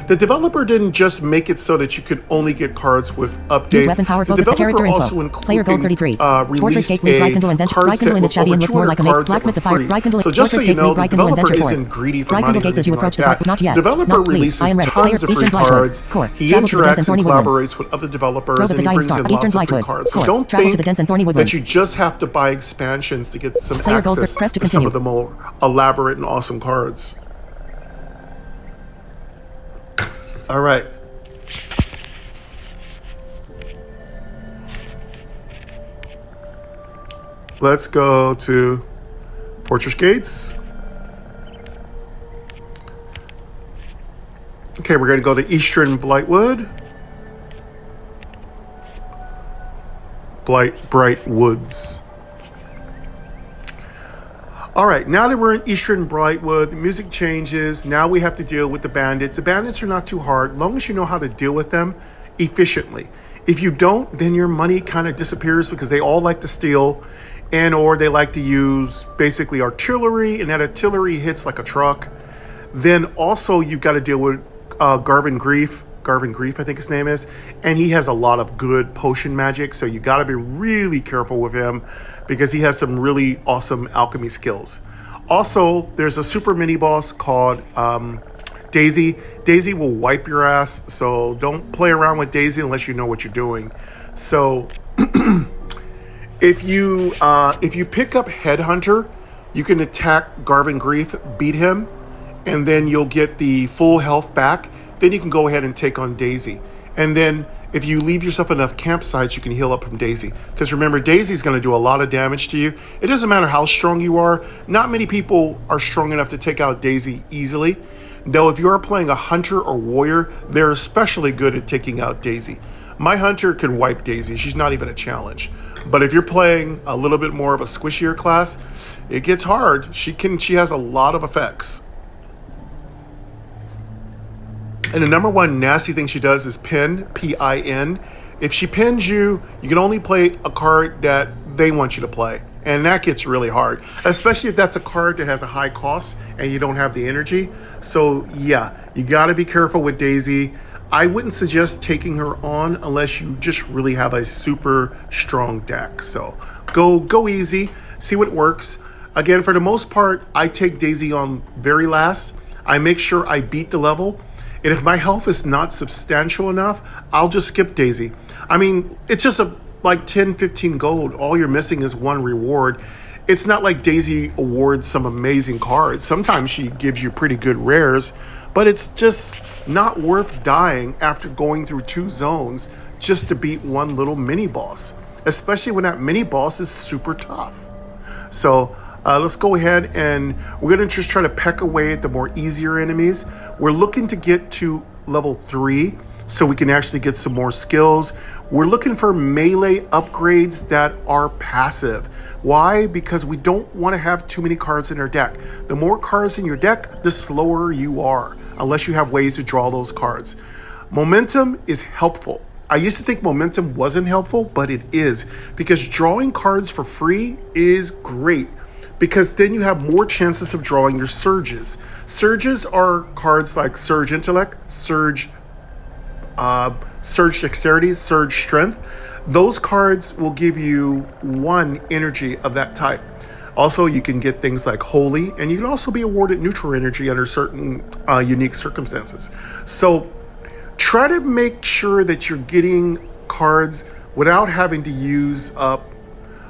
the developer didn't just make it so that you could only get cards with updates. Use weapon power The focus, character developer info. also Player gold 33. Fortress released gates lead a Brykindle adventure. card set Brykindle in this with shabby over and looks more 200 like a make. cards that Blacksmith were the fire. free. Brykindle. So just so Fortress you gates know, lead the Brykindle developer adventure 4. isn't greedy for money Brykindle or gates as you anything approach like the dark. that. Not yet. Developer Not please. releases I am ready. tons of Player free Eastern Blightwoods. cards. Core. He Travel to the dense interacts and and thorny woodlands. collaborates with other developers, Grove of and the he Dying brings Star. in Eastern lots of free Blightwoods. cards. So Core. don't Travel to think the dense and thorny that woodlands. you just have to buy expansions to get some Player gold. access Press to to some continue. of the more elaborate and awesome cards. All right. Let's go to Fortress Gates. Okay, we're going to go to Eastern Blightwood. Bright Woods. All right, now that we're in Eastern Blightwood, the music changes. Now we have to deal with the bandits. The bandits are not too hard, as long as you know how to deal with them efficiently. If you don't, then your money kind of disappears because they all like to steal, and or they like to use basically artillery, and that artillery hits like a truck. Then also you've got to deal with Garvin Grief, I think his name is, and he has a lot of good potion magic, so you got to be really careful with him because he has some really awesome alchemy skills. Also, there's a super mini boss called Daisy. Daisy will wipe your ass, so don't play around with Daisy unless you know what you're doing. So if you pick up Headhunter, you can attack Garvin Grief, beat him, and then you'll get the full health back. Then you can go ahead and take on Daisy. And then if you leave yourself enough campsites, you can heal up from Daisy. Because remember, Daisy's going to do a lot of damage to you. It doesn't matter how strong you are. Not many people are strong enough to take out Daisy easily. Though if you are playing a hunter or warrior, they're especially good at taking out Daisy. My hunter can wipe Daisy. She's not even a challenge. But if you're playing a little bit more of a squishier class, it gets hard. She has a lot of effects. And the number one nasty thing she does is pin, P-I-N. If she pins you, you can only play a card that they want you to play. And that gets really hard, especially if that's a card that has a high cost and you don't have the energy. So yeah, you got to be careful with Daisy. I wouldn't suggest taking her on unless you just really have a super strong deck. So go easy, see what works. Again, for the most part, I take Daisy on very last. I make sure I beat the level. And if my health is not substantial enough, I'll just skip Daisy. I mean, it's just like 10, 15 gold. All you're missing is one reward. It's not like Daisy awards some amazing cards. Sometimes she gives you pretty good rares, but it's just not worth dying after going through 2 zones just to beat one little mini boss, especially when that mini boss is super tough. So let's go ahead and we're going to just try to peck away at the more easier enemies. We're looking to get to level 3 so we can actually get some more skills. We're looking for melee upgrades that are passive. Why? Because we don't want to have too many cards in our deck. The more cards in your deck, the slower you are, unless you have ways to draw those cards. Momentum is helpful. I used to think momentum wasn't helpful, but it is, because drawing cards for free is great, because then you have more chances of drawing your surges. Surges are cards like Surge Intellect, Surge Dexterity, Surge Strength. Those cards will give you 1 energy of that type. Also, you can get things like Holy, and you can also be awarded neutral energy under certain unique circumstances. So try to make sure that you're getting cards without having to use up.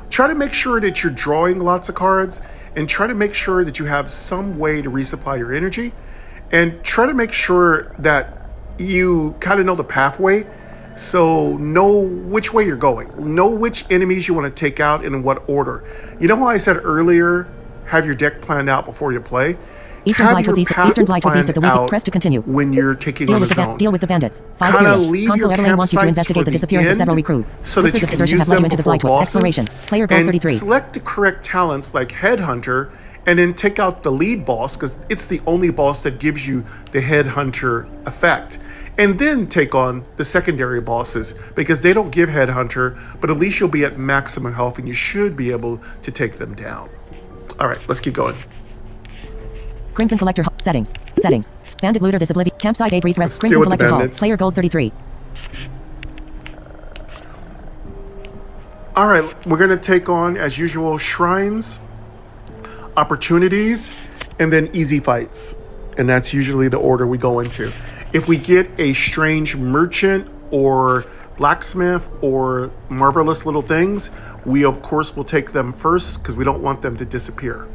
Try to make sure that you're drawing lots of cards, and try to make sure that you have some way to resupply your energy, and try to make sure that you kind of know the pathway, so know which way you're going, know which enemies you want to take out and in what order. You know how I said earlier, have your deck planned out before you play? Eastern Blightwoods east of the week. Press to continue. When you're taking on the zone. Deal with the bandits. Kind of leave Console your Everlane wants you to campsites investigate for the the disappearance of end several recruits. so that you can use them before bosses. Exploration. Player gold and 33. Select the correct talents like Headhunter, and then take out the lead boss, because it's the only boss that gives you the Headhunter effect. and then take on the secondary bosses, because they don't give Headhunter, but at least you'll be at maximum health and you should be able to take them down. All right, let's keep going. Crimson Collector settings. Bandit Looter, this ability. Campsite Aid, Breathe, Rest. Crimson Collector Hall. Player Gold 33. All right, we're going to take on, as usual, shrines, opportunities, and then easy fights. And that's usually the order we go into. If we get a strange merchant or blacksmith or marvelous little things, we of course will take them first because we don't want them to disappear.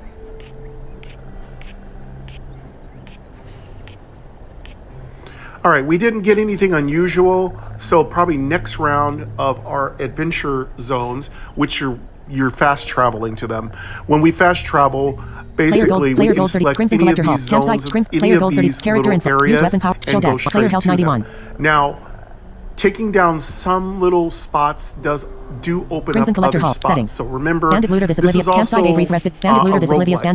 All right, we didn't get anything unusual, so probably next round of our adventure zones, which you're fast traveling to them. When we fast travel, basically we can select any of these zones, any of these little areas, and go straight to them. Now, taking down some little spots do open up other spots. So remember, this is also a roguelike.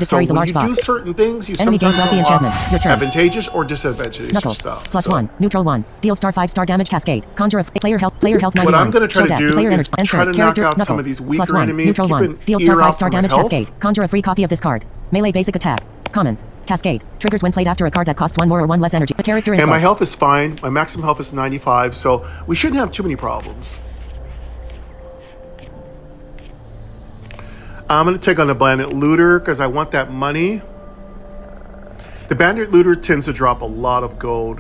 So when you do certain things, you sometimes unlock advantageous or disadvantageous stuff. Plus 1, neutral 1, deal star 5-star damage cascade, conjure of player health 91. What I'm going to try to do is try to knock out some of these weaker enemies. Neutral 1, deal star 5-star damage cascade, conjure a free copy of this card. Melee basic attack, common. Cascade. Triggers when played after a card that costs 1 more or 1 less energy. Character info. And my health is fine. My maximum health is 95, so we shouldn't have too many problems. I'm going to take on the Bandit Looter because I want that money. The Bandit Looter tends to drop a lot of gold.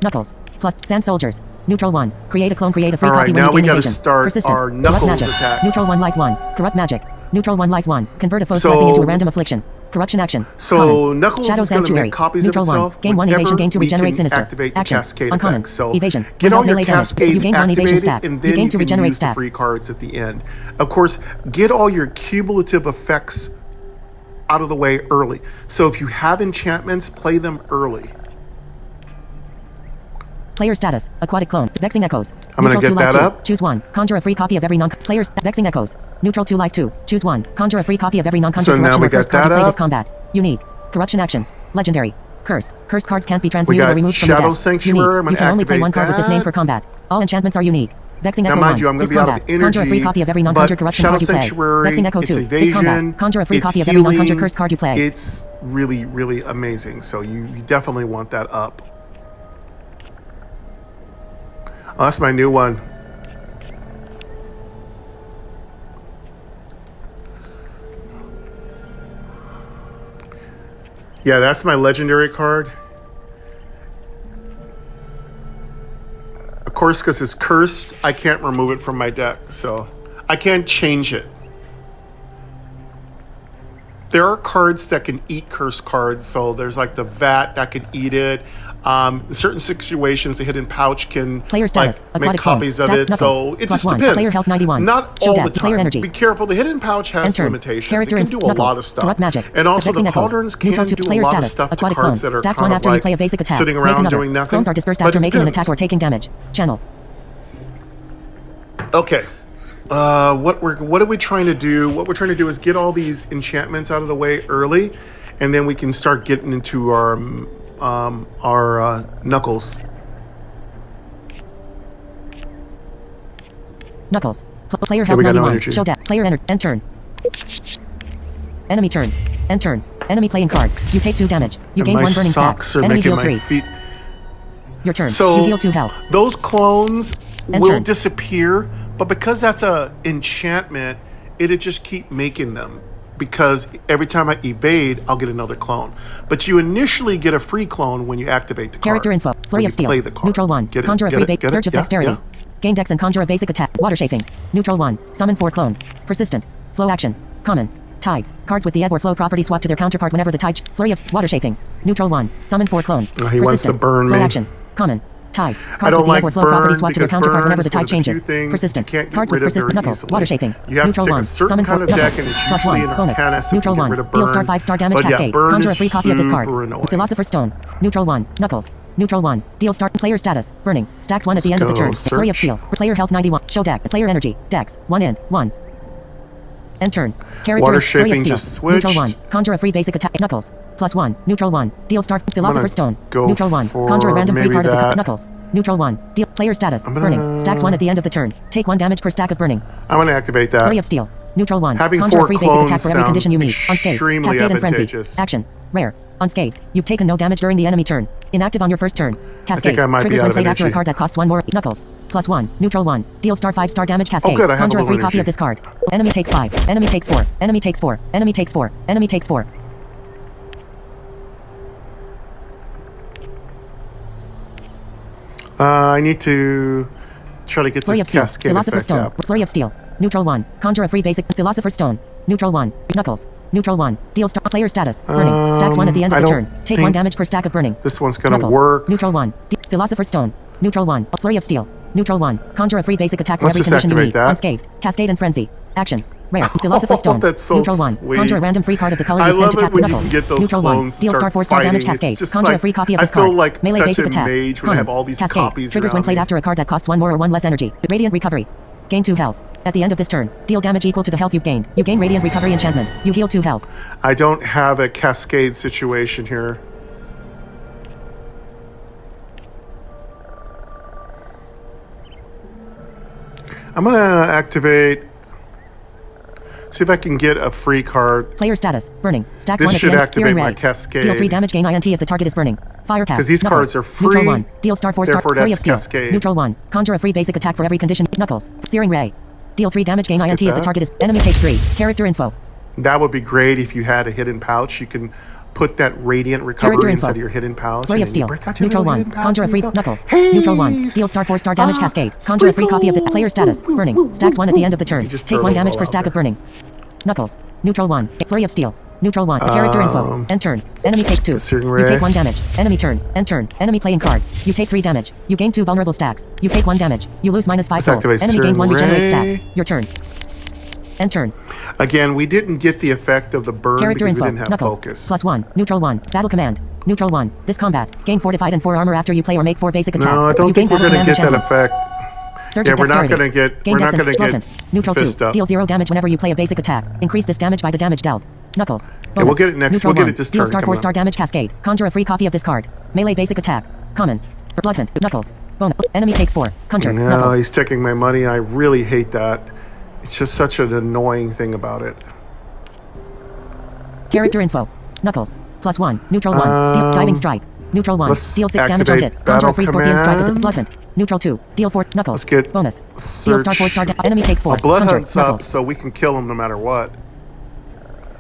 Knuckles. Plus Sand Soldiers. Neutral 1. Create a clone, create a free copy. Alright, now we got to start our Knuckles attacks. Neutral 1 life 1. Corrupt magic. Neutral 1 life 1. Convert a foe's blessing into a random affliction. Corruption action. So common. Knuckles Shadow is going to Sanctuary. make copies Neutral of itself 1. Gain 1 evasion, gain to regenerate sinister. Activate the action. cascade Uncommon. effects. So evasion. get all your melee cascades you gain 1 evasion activated, stats. and You then gain you to can regenerate use the stats. free cards at the end. Of course, get all your cumulative effects out of the way early. So if you have enchantments, play them early. Player status. Aquatic clone. Vexing Echoes. I'm going to get that up. Choose 1. Conjure a free copy of every non-player's Vexing Echoes. Neutral 2 life 2. Choose 1. Conjure a free copy of every non-conjure corruption or cursed card you play this combat. Unique. Corruption action. Legendary. Cursed. Cursed cards can't be transmuted or removed from the deck. Shadow Sanctuary. I'm going you to can only play activate one card with this name for combat. All enchantments are unique. Vexing Echo 1. Now, mind you, I'm going to be out of energy, Conjure a free copy of every non-conjure corruption Shadow card you play. Sanctuary, Vexing Echo 2. it's This evasion, combat. Conjure a free it's copy of healing, every non-conjure cursed card you play. It's really, really amazing. So you definitely want that up. Oh, that's my new one. Yeah, that's my legendary card. Of course, because it's cursed, I can't remove it from my deck, so I can't change it. There are cards that can eat cursed cards, so there's like the vat that can eat it. In certain situations, the hidden pouch can make copies of it, so it just depends. Player health 91. Not all the time. Player energy. Be careful. The hidden pouch has limitations. It can do a lot of stuff. And also the cauldrons can do a lot of stuff to cards that are kind of like sitting around doing nothing. Clones are dispersed after making an attack or taking damage. Channel. Okay. What are we trying to do? What we're trying to do is get all these enchantments out of the way early, and then we can start getting into our Knuckles. Knuckles. Player health 91. Show deck. Player end turn. Enemy turn. End turn. Enemy playing cards. You take 2 damage. You gain 1 burning stacks. Enemy heals 3. Your turn. So you heal 2 health. Those clones will disappear, but because that's a enchantment, it'll just keep making them. Because every time I evade, I'll get another clone. But you initially get a free clone when you activate the card. Character info. Flurry of Steel. Neutral 1. Conjure a free Surge of Dexterity. Gain Dex and conjure a basic attack. Water Shaping. Neutral 1. Summon 4 clones. Persistent. Flow action. Common. Tides. Cards with the ebb or flow property swap to their counterpart whenever the tide. Flurry of Water Shaping. Neutral 1. Summon 4 clones. He wants to burn me. Flow action. Common. Tides. I don't like burn swap to their counterpart whenever the tide changes. Persistent. Cards with persistent Knuckles. Water Shaping. You have Neutral to take 1. a certain kind of deck, and it's usually an Arcana, so you can get rid of burn. Deal star 5-star damage cascade. Conjure a free copy of this card. Philosopher's Stone. Neutral 1. Knuckles. Neutral 1. Deal start player status. Burning. Stacks 1 at the end of the turn. Flurry of Steel. Player health 91. Show deck. Player energy. Dex. 1 in. 1. End turn. Character Water Flurry of shaping Steel. just Neutral switched. 1. Conjure a free basic attack. Knuckles. +1. Neutral 1. Deal star. Philosopher's Stone. go Neutral 1. for Conjure a random free maybe card of the that. Knuckles. Neutral 1. Deal player status. Burning. Stacks 1 at the end of the turn. Take 1 damage per stack of burning. I'm going to activate that. Flurry of Steel. Neutral 1. Having Conjure 4 a free basic attack clones for every condition you need. sounds Unscathed. extremely Cascade and Frenzy. advantageous. Action. Rare. Unscathed. You've taken no damage during the enemy turn. Inactive on your first turn. Cascade. I might be Triggers out when of played after a energy. card that costs 1 more. Knuckles. +1. Neutral 1. Deal star 5-star damage. Cascade. good, I have a Conjure a little free copy energy. of this card. Enemy takes 5. Enemy takes 4. Enemy takes 4. Enemy takes 4. Enemy takes 4. I need to try to get Flurry this of Steel. cascade Philosopher's effect Stone. out. Flurry of Steel. Neutral 1. Conjure a free basic. Philosopher's Stone. Neutral 1. Knuckles. Neutral 1. Deal star. Player status. Burning. Stacks 1 at the end of I the don't turn. Take think 1 damage per stack of burning. This one's going to Knuckles. work. Neutral 1. Philosopher's Stone. Neutral 1. Flurry of Steel. Neutral 1. Conjure a free basic attack for Let's every just condition you activate need. that. Unscathed. Cascade and Frenzy. Action. Rare. Philosopher's Stone. That's so Neutral 1. sweet. Conjure a random free card of the color I you spend love to it cap when you Knuckles. can get those Neutral 1. clones to Deal star start 4-star damage. fighting. Cascade. It's just Conjure a like- free copy of I this feel card. like Melee such basic a attack. mage when I have all these Cascade. copies Triggers when around played me. after a card that costs 1 more or 1 less energy. Radiant Recovery. Gain 2 health. At the end of this turn, deal damage equal to the health you've gained. You gain Radiant Recovery enchantment. You heal 2 health. I don't have a cascade situation here. I'm going to activate. See if I can get a free card. Player status. Burning. Stacks This 1 at should the end. activate Searing my Ray. cascade. Deal 3 damage. Gain INT if the target is burning. Fire cast. 'Cause these Knuckles. cards are free, Neutral 1. Deal star 4-star. therefore Flurry that's of Steel. cascade. Neutral 1. Conjure a free basic attack for every condition. Knuckles. Searing Ray. Deal 3 damage. Gain Let's INT get if the that. target is. Enemy takes 3. Character info. That would be great if you had a hidden pouch. You can put that radiant Character recovery info. inside of your hidden pouch. Flurry and of then you Steel. break out your Neutral little 1. hidden pouch Conjure a and free you go, Knuckles. "Hey, Neutral 1. Deal star 4-star damage. Cascade. Conjure a free copy of the player status. Burning. Stacks 1 at the end of the turn. just Take throw 1 those damage all per out stack there. of burning. Knuckles. Neutral 1. Flurry of Steel. Neutral 1. Character info. End turn. Enemy takes 2. Searing You Ray. take 1 damage. Enemy turn. End turn. Enemy playing cards. You take 3 damage. You gain 2 vulnerable stacks. You take 1 damage. You lose -5 Let's gold. activate Enemy gain Searing 1 regenerate Ray. stacks. Your turn. End turn. Again, we didn't get the effect of the burn Character because info. we didn't have Knuckles. focus. +1. Neutral 1. Battle command. Neutral 1. This combat. Gain fortified and 4 armor after you play or make 4 basic attacks. No, I don't You think gain we're going to battle get that command enchantment. effect. Search Yeah, of we're not dexterity. going to get. Gain We're not dex going to and get. Slogan. Neutral 2. fist up. Deal 0 damage whenever you play a basic attack. Increase this damage by the damage dealt. Knuckles. Yeah, we'll get it next. Neutral We'll get 1. it this Deal turn. star Come 4-star on. damage cascade. Conjure a free copy of this card. Melee basic attack. Common. Blood hunt. Knuckles. Bonus. Enemy takes 4. Conjure. No, Knuckles. he's taking my money. I really hate that. It's just such an annoying thing about it. Character info. Knuckles. +1. Neutral 1. Diving strike. Neutral 1. let's Deal 6 damage on activate hit. Conjure a free battle scorpion strike at the command. blood hunt. Neutral 2. Deal 4. Knuckles. Let's get bonus. Deal star search. 4-star enemy takes 4. Our blood Conjure. hunt's up, Knuckles. so we can kill him no matter what.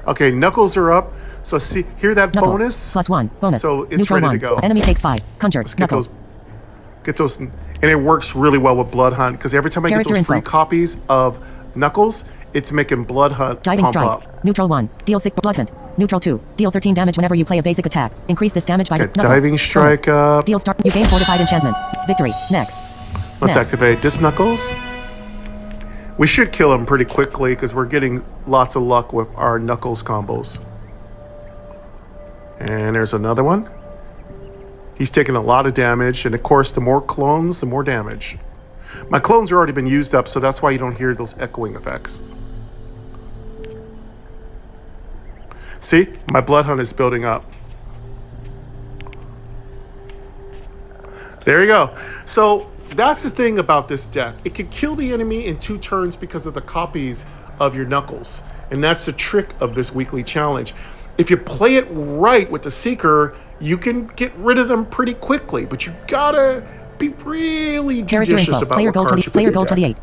Okay, knuckles are up. So see, hear that Knuckles. bonus? +1. Bonus. So it's Neutral ready 1. to go. Enemy takes 5. Conjure. Let's get Knuckles. those, and it works really well with Blood Hunt because every time I Character get those free info. copies of Knuckles, it's making Blood Hunt Diving pump strike. up. Neutral 1. Deal 6 blood hunt. Neutral 2. Deal 13 damage whenever you play a basic attack. Increase this damage by Okay, Knuckles. diving strike bonus. up. Deal star. You gain fortified enchantment. Victory. Next. Let's Next. activate this Knuckles. We should kill him pretty quickly because we're getting lots of luck with our Knuckles combos. And there's another one. He's taking a lot of damage, and of course, the more clones, the more damage. My clones have already been used up, so that's why you don't hear those echoing effects. See, my Blood Hunt is building up. There you go. So that's the thing about this deck. It can kill the enemy in 2 turns because of the copies of your Knuckles. And that's the trick of this weekly challenge. If you play it right with the Seeker, you can get rid of them pretty quickly. But you gotta be really Character judicious info. about Player what goal cards 20. you put in Player your goal deck. 28.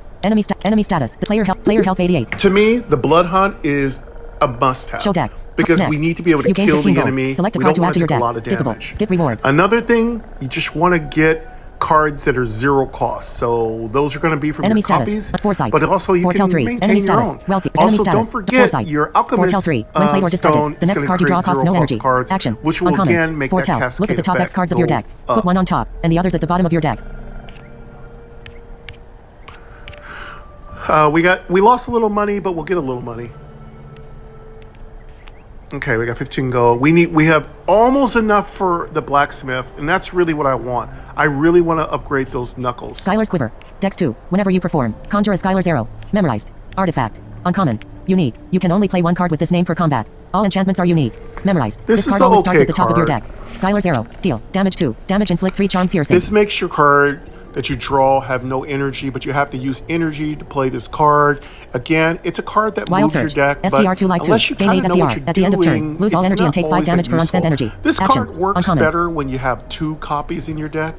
Enemy status. The player health 88. To me, the Blood Hunt is a must-have. Show deck. Because Next. we need to be able to You gain kill 15 the gold. enemy. Select a We card don't to add want to to your take a deck. lot of Skippable. damage. Skip rewards. Another thing, you just want to get cards that are 0 cost. So those are going to be from Enemy your status. copies. Foresight. But also you Foretell can 3. maintain Enemy your status. own. Wealthy. Enemy Also, status. don't forget Foresight. your Alchemist Foretell 3. When played or discarded, stone the is next going to card you create draw costs 0 no cost energy. cards, Action. which will Uncommon. again make Foretell. that cascade Look at the top effect X cards of your go deck. up. Put one on top, and the others at the bottom of your deck. We lost a little money, but we'll get a little money. Okay, we got 15 gold. We have almost enough for the blacksmith, and that's really what I want. I really want to upgrade those Knuckles. Skylar's Quiver. Dex 2. Whenever you perform, conjure a Skylar's Arrow. Memorized. Artifact. Uncommon. Unique. You can only play one card with this name for combat. All enchantments are unique. Memorize. This is card an always starts okay at the top of your card. deck. Skylar's Arrow. Deal. Damage 2. Damage inflict 3 charm piercing. This makes your card that you draw have no energy, but you have to use energy to play this card. Again, it's a card that Wild moves your Surge. deck, but STR 2 Life 2. unless you Gain kind 8 of know what STR. you're At the end of turn, doing, lose all it's energy not and take 5 always damage that for unspent useful. energy. This Action. card works Uncommon. better when you have 2 copies in your deck.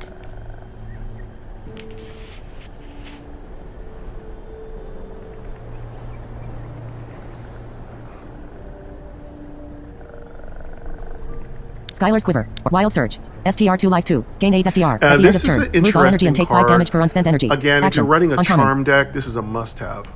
Skylar's Quiver. Wild Surge. STR 2 Life 2. Gain 8 STR. At the end This of is turn, an lose all energy interesting and take 5 card. damage for unspent energy. Again, if Action. you're running a Uncommon. charm deck, this is a must-have.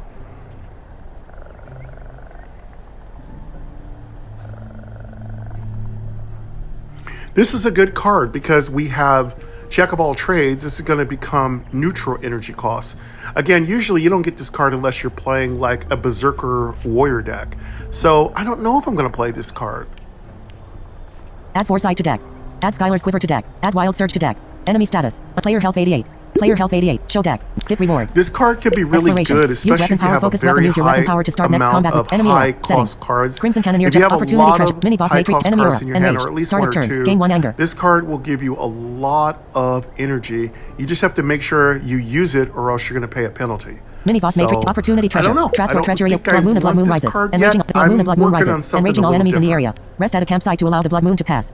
This is a good card because we have Jack of all trades. This is going to become neutral energy costs. Again, usually you don't get this card unless you're playing like a Berserker Warrior deck. So I don't know if I'm going to play this card. Add Foresight to deck. Add Skylar's Quiver to deck. Add Wild Surge to deck. Enemy status. A player health 88. Player health 88. Show deck. Skip rewards. This card could be really Exploration. good, Use especially weapon if you power, have a focus weapon, very use your high weapon power to start next amount combat of with enemy aura. high-cost Settings. cards. Crimson Cannoneer If you deck. have a Opportunity lot treasure. of Mini boss matrix. high-cost Enemy cards aura. in your hand, Enraged. or at least Start one of or turn. two, Gain 1 anger. this card will give you a lot of energy. You just have to make sure you use it, or else you're going to pay a penalty. Mini boss matrix. Opportunity treasure. I don't know. Traps I or don't treachery. think Blood I moon. The blood want moon this rises. card Enraging. yet. The blood moon. The blood moon I'm working on rises. something Enraging a all little enemies in the different. area. Rest at a campsite to allow the blood moon to pass.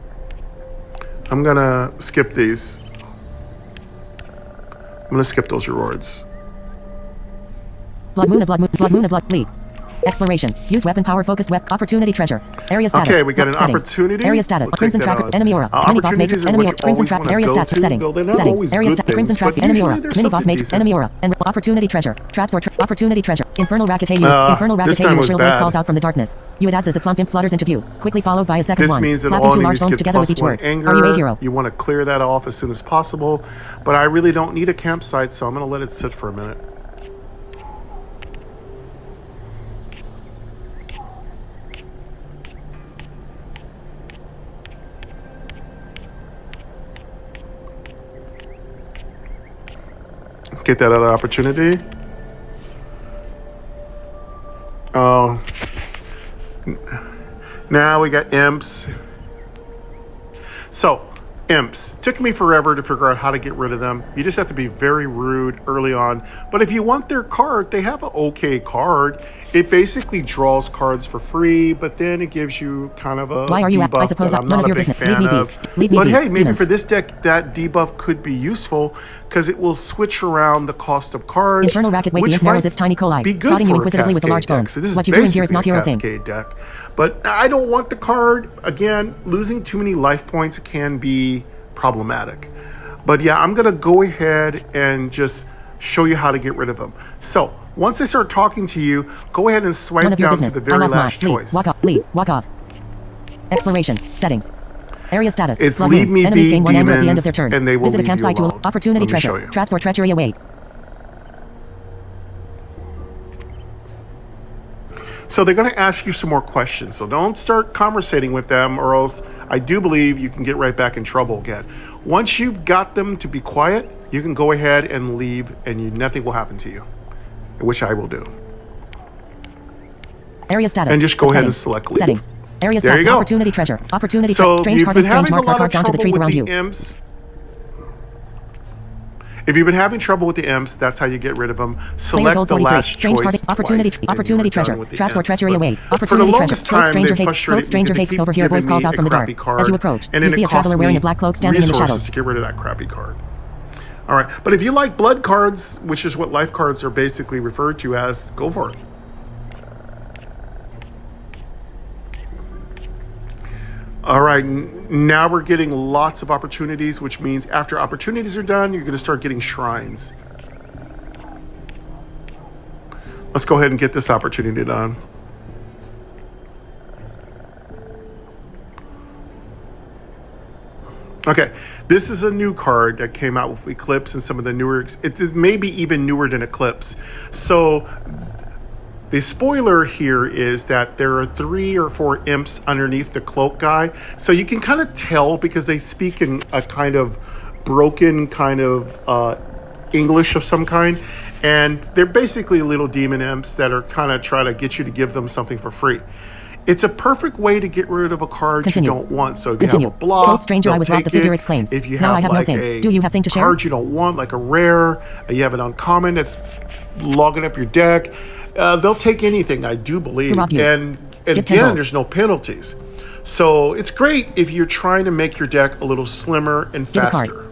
I'm going to skip these. I'm going to skip those rewards. Blood moon. Blood moon. Blood moon. Blood bleed. Exploration. Use weapon power. Focus. Opportunity treasure. Area status. Okay, we got an Settings. opportunity. Area status. We'll take Crimson that tracker. on. Enemy aura. Mini boss matrix. Opportunities are Enemy what aura. you Crimson always tracker. wanna Area go status. to. Settings. Though they're not Settings. always Area good status. things, Crimson but tracker. Enemy usually aura. they're Mini boss something matrix. decent. Enemy aura. And opportunity treasure. Traps or opportunity treasure. Infernal racket. Hey you. Infernal racket. This Hey time you. A was shrill voice bad. calls out from the darkness. You adds as a plump imp flutters into view. Quickly followed by a second This one. means that Slapping all two large enemies bones get together with plus each 1 word. anger. Are you a hero? You want to clear that off as soon as possible. But I really don't need a campsite, so I'm going to let it sit for a minute. Get that other opportunity. Oh. Now we got imps. So, imps. Took me forever to figure out how to get rid of them. You just have to be very rude early on. But if you want their card, they have an okay card. It basically draws cards for free, but then it gives you kind of a Why are you debuff I suppose that I'm none not of a your big business. Leave fan me be. of. Leave me But be. hey, maybe Demons. for this deck, that debuff could be useful because it will switch around the cost of cards. Infernal racket. Wait, the which imp narrows might its tiny coal eyes. be good Prodding you for a inquisitively with a large Cascade bone. deck. So this What is you doing here is basically not a hero things. Cascade deck. But I don't want the card. Again, losing too many life points can be problematic. But yeah, I'm going to go ahead and just show you how to get rid of them. So once I start talking to you, go ahead and None swipe of your down to business. the I very lost last mine. choice. Leave. Walk off. Leave. Walk off. Exploration. Settings. Area status. It's Blood leave moon. me Enemies be gain 1 anger at the end of demons, their turn. and they will Visit a leave you campsite to alone. opportunity Let me show treasure. you. Traps or treachery await. So they're going to ask you some more questions. So don't start conversating with them, or else I do believe you can get right back in trouble again. Once you've got them to be quiet, you can go ahead and leave, and nothing will happen to you, which I will do. Area status. And just go ahead and Settings. select leave. Settings. Area There you status. go. Opportunity treasure. Opportunity So strange you've card been and strange having a marks are lot of carved onto the trouble trees with around the you. imps. If you've been having trouble with the imps, that's how you get rid of them. Player Select gold the 43. last Strange card. choice Opportunity. twice, and Opportunity you're done treasure. with the Traps or imps. treachery But await. For the Opportunity treasure. longest Cloak time, stranger they've takes. frustrated Cloak stranger because they takes keep over here. Voice giving calls me out a from the dark. crappy card, As you approach, and you then see it a traveler costs wearing me a black cloak standing in the resources shadows. to get rid of that crappy card. All right, but if you like blood cards, which is what life cards are basically referred to as, go for it. All right, now we're getting lots of opportunities, which means after opportunities are done, you're going to start getting shrines. Let's go ahead and get this opportunity done. Okay, this is a new card that came out with Eclipse and some of the newer, it's maybe even newer than Eclipse. So the spoiler here is that there are 3 or 4 imps underneath the cloak guy. So you can kind of tell because they speak in a kind of broken kind of English of some kind, and they're basically little demon imps that are kind of trying to get you to give them something for free. It's a perfect way to get rid of a card you don't want. So if you have a block, Cold stranger, I was robbed, the figure exclaims. If you Now I have have like no things. Do you have thing to share? card you don't want, like a rare, you have an uncommon that's logging up your deck, they'll take anything, I do believe. And again, there's no penalties. So it's great if you're trying to make your deck a little slimmer and faster.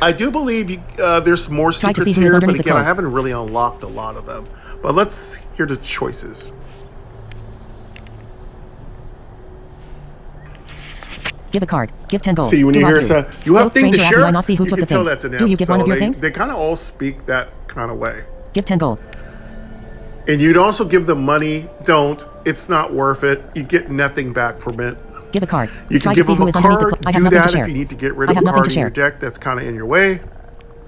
I do believe there's more secrets here, but again, I haven't really unlocked a lot of them. But let's hear the choices. Give a card. Give 10 gold. See, when you hear it, you have thing to share, you can tell that's an imp. Do you give one of your things? They kind of all speak that kind of way. Give 10 gold. And you'd also give them money. Don't. It's not worth it. You get nothing back from it. Give a card. You can give them a card. Do that if you need to get rid of a card in your deck that's kind of in your way.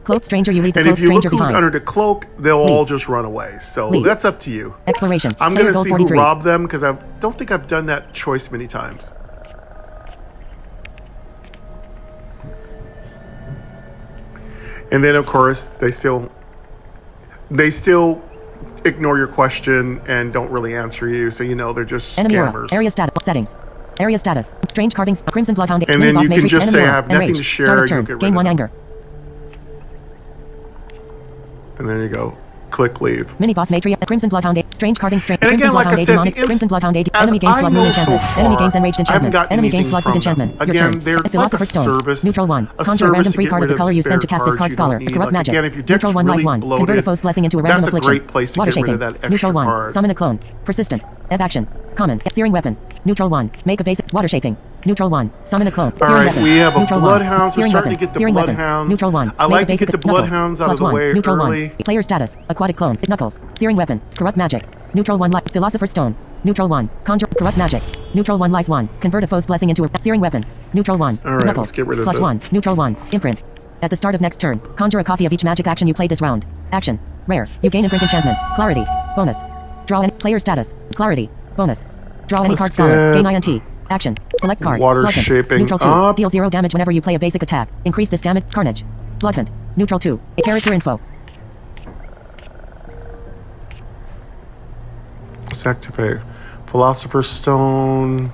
Cloaked stranger, you leave the cloaked stranger behind. And if you look who's under the cloak, they'll all just run away. So that's up to you. Exploration. I'm going to see who robbed them because I don't think I've done that choice many times. And then, of course, they still ignore your question and don't really answer you. So, you know, they're just scammers. Area status. Settings. Area status. Strange carvings. Crimson Bloodhound. And then you can just say, I have nothing to share. You'll get rid Gain 1 anger. And there you go. Click leave. Mini boss matriarch, Crimson Bloodhound, Strange carving, and again, like I said, Crimson Bloodhound, enemy gains blood moon enchantment, enemy gains enraged enchantment, enemy gains bloodseed enchantment. Again, they're like a service. Neutral 1. Conjure a random 3 card of the color you spend to cast this card scholar. Corrupt magic. Neutral 1 life 1. Convert a foe's blessing into a random affliction. That's a great place to get rid of that extra Neutral 1. card. Summon a clone. Persistent. Ebb action. Common. Searing weapon. Neutral 1. Make a basic water shaping. Neutral 1. Summon a clone. Alright, we have a bloodhound. So we're starting to get the bloodhounds. Neutral 1. I like to get the bloodhounds out of the way early. Player status. Aquatic clone. Knuckles. Searing weapon. Corrupt magic. Neutral 1 life. Philosopher's stone. Neutral 1. Conjure. Corrupt magic. Neutral 1 life 1. Convert a foe's blessing into a searing weapon. Neutral 1. Alright, Knuckles. let's get rid of Plus 1. Neutral 1. Imprint. At the start of next turn, conjure a copy of each magic action you played this round. Action. Rare. You gain imprint enchantment. Clarity. Bonus. Draw any player status. Clarity. Bonus. Draw any card scholar. Gain INT. Action. Select card. Water shaping Neutral 2. up. Deal 0 damage whenever you play a basic attack. Increase this damage. Carnage. Bloodhunt. Neutral 2. A character info. Let's activate. Philosopher's Stone.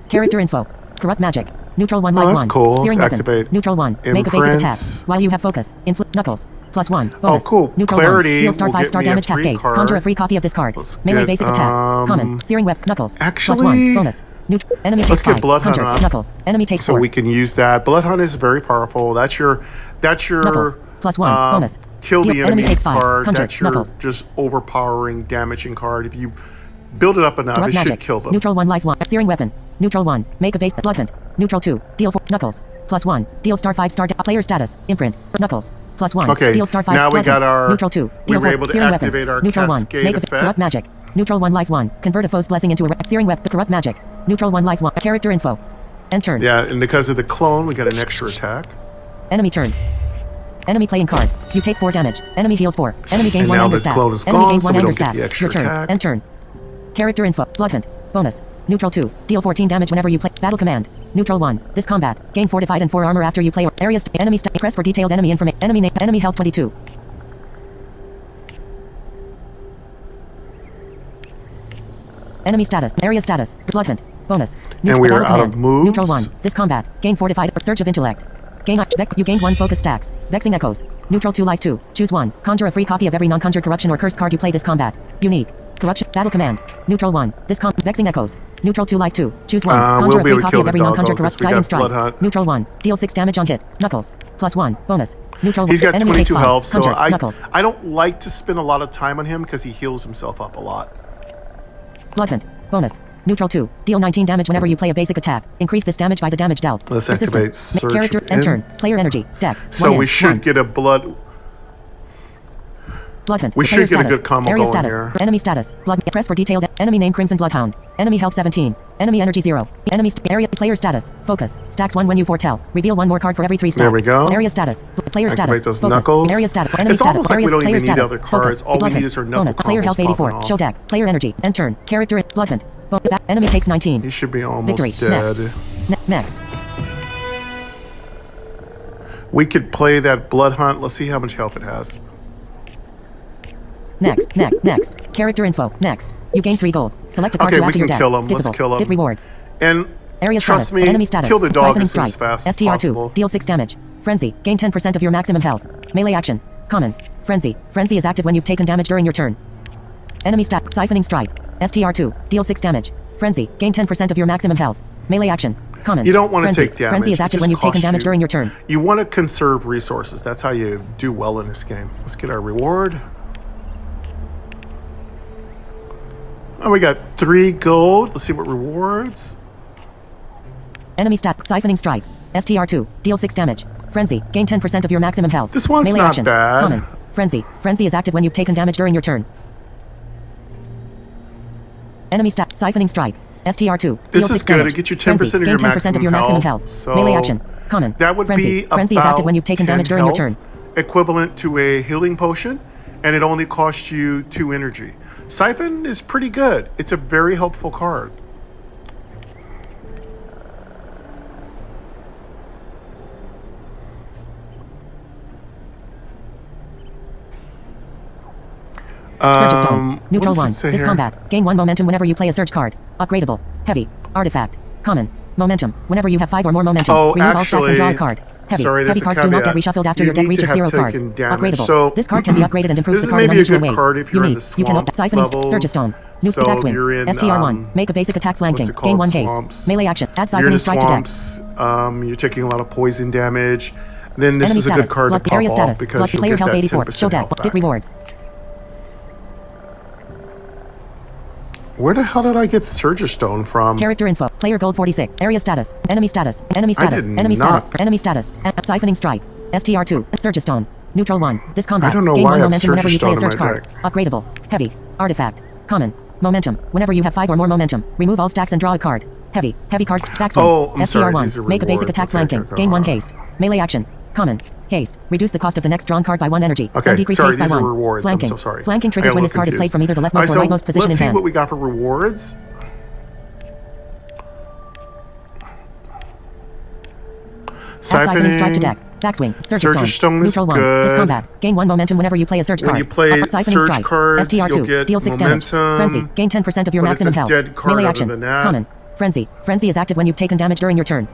Character info. Corrupt magic. Neutral 1 life 1. That's cool. Searing Let's weapon. activate. Neutral 1. Make a basic attack. While you have focus. Knuckles. Plus 1. Bonus. Oh, cool. Neutral Clarity. 1. Deal star 5 star damage cascade. Card. Conjure a free copy of this card. Melee basic attack. Common. Searing weapon. Knuckles. Actually, plus 1. Bonus. Enemy takes 5. Bloodhunt up. Knuckles. Enemy takes 4. So we can use that. Bloodhunt is very powerful. That's your Knuckles. Plus 1. Bonus. Kill the enemy takes 5. card. Conjure. That's your Knuckles. just overpowering damaging card. If you build it up enough, Corrupt it magic. should kill them. Neutral 1 life 1. Searing weapon. Neutral 1. Make a base. Bloodhunt. Neutral 2. Deal 4. Knuckles. Plus 1. Deal star 5 star. Player status. Imprint. Knuckles. Plus 1. Okay. Deal star 5. Now we got our. Neutral 2. We Deal were 4. able to Searing activate weapon. our Neutral 1. cascade Make a effect. corrupt magic. Neutral 1 life 1. Convert a foe's blessing into a searing weapon. Corrupt magic. Neutral 1 life 1. Character info. End turn. Yeah, and because of the clone, we got an extra attack. Enemy turn. Enemy playing cards. You take 4 damage. Enemy heals 4. Enemy gain 1 anger stats. Enemy gains 1 anger stats. Your turn. End turn. Character info. Bloodhunt. Bonus. Neutral 2. Deal 14 damage whenever you play. Battle command. Neutral 1. This combat. Gain fortified and 4 armor after you play. Areas. Enemy stat. Press for detailed enemy information. Enemy name. Enemy health 22. Enemy status. Area status. Bloodhunt. Bonus. And we are out of moves. Neutral 1. This combat. Gain fortified. Surge of intellect. Gain you gained 1 focus stacks. Vexing echoes. Neutral 2 life 2. Choose 1. Conjure a free copy of every non-conjured corruption or cursed card you play this combat. Unique. Corruption. Battle command. Neutral 1. This Vexing echoes. Neutral 2 life 2. Choose 1. Conjure a free copy of every non-conjured corrupt. Guiding strike. Neutral 1. Deal 6 damage on hit. Knuckles. Plus 1. Bonus. Neutral 1. He's got 22 health, so Knuckles. I don't like to spend a lot of time on him because he heals himself up a lot. Bloodhunt. Bonus. Neutral 2. Deal 19 damage whenever you play a basic attack. Increase this damage by the damage dealt. Let's activate Surge Character of and turn. Player energy. Dex. So we should get a blood. Bloodhunt. We should get a good combo Area going status. here. Enemy status. Blood. Press for detailed. Enemy name Crimson Bloodhound. Enemy health 17. Enemy energy 0. Enemy area player status. Focus. Stacks 1 when you foretell. Reveal 1 more card for every 3 stacks. There we go. Area status. Player Activate status. those Focus. knuckles. Area status. Enemy it's status. almost like we don't even need status. other cards. Focus. All we need is our knuckle Player health combos 84. popping off. Show deck. Player energy. End turn. Character. Bloodhunt. Enemy takes 19. He should be almost Victory. dead. Next. We could play that blood hunt. Let's see how much health it has. Next. Character info. Next. You gain 3 gold. Select a card Okay, to we add to can your deck. kill him. Skippable. Let's kill him. Skip rewards. And Area trust status. me, Enemy status. kill the dog Siphoning as soon as strike. fast as STR2. possible. Deal 6 damage. Frenzy. Gain 10% of your maximum health. Melee action. Common. Frenzy. Frenzy is active when you've taken damage during your turn. Enemy stat. Siphoning strike. STR2. Deal 6 damage. Frenzy. Gain 10% of your maximum health. Melee action. Common. You don't want to Frenzy. take damage. Frenzy is It active just when you've taken costs damage you. during your turn. You want to conserve resources. That's how you do well in this game. Let's get our reward. Oh, we got 3 gold. Let's see what rewards. Enemy stat. Siphoning strike. STR2. Deal 6 damage. Frenzy. Gain 10% of your maximum health. This one's Melee not action. bad. Common. Frenzy. Frenzy is active when you've taken damage during your turn. Enemy stat. Siphoning strike. STR2. This Deal is 6 good. damage. It gets you 10% Frenzy. of your Gain 10% maximum of your maximum health. health. So Melee action. Common. that would Frenzy. be Frenzy is about active when you've taken 10 damage during your health, turn. equivalent to a healing potion, and it only costs you 2 energy. Siphon is pretty good. It's a very helpful card. Surge Stone. Neutral what 1. does it say This here? combat. Gain 1 momentum whenever you play a surge card. Upgradeable. Heavy. Artifact. Common. Momentum. Whenever you have 5 or more momentum. Oh, remove all stacks and draw a actually, card. Heavy. sorry, there's Heavy a cards do not caveat. get reshuffled after You your deck need reaches to have 0 cards. taken damage. Upgradable. So, this card can be upgraded and improves this the is card in maybe a unusual good ways. card if you're in Unique. the You can swamp siphoning levels. Surge Stone. Nuke So attack swing. you're in, STR1. Make a basic attack flanking. what's it Gain called? 1 haste. Swamps. Melee action. Add You're in the siphoning strike to deck. swamps. You're taking a lot of poison damage. Then this Enemy is a good status. card to Lucky pop area off status. because Lucky you'll player get health that 84. 10% Show deck. health Skip back. rewards. Where the hell did I get Surger Stone from? Character info. Player gold 46. Area status. Enemy status. Enemy status. did Enemy not- status. Enemy status. Siphoning strike. STR2. Surge Stone. Neutral 1. This combat. I don't know Gain why 1 I have momentum whenever Surge you play a Stone in surge my card. deck. Upgradable. Heavy. Artifact. Common. Momentum. Whenever you have 5 or more momentum. Remove all stacks and draw a card. Heavy. Heavy cards. Backswing. Oh, I'm sorry, STR1. these are Make a basic rewards. attack Okay, flanking. okay, Gain 1 okay. haste. Melee action. Common. Haste. Reduce the cost of the next drawn card by 1 energy. Okay, Then decrease sorry, haste by these are 1. rewards. I'm Flanking. so sorry. Flanking I triggers got a when this little card is played confused. from either the leftmost Alright, or so rightmost position let's in see hand. what we got for rewards. Siphoning strike to Siphoning. deck. Backswing. Surge Stone is Neutral 1. This good. combat. Gain 1 momentum whenever you play a surge When card. you play Siphoning surge strike. cards, STR2. you'll get Deal 6 damage. momentum, Frenzy. Gain 10% of your but it's a maximum health. dead card Melee other action. than that. Common. Frenzy. Frenzy is active when you've taken damage during your turn.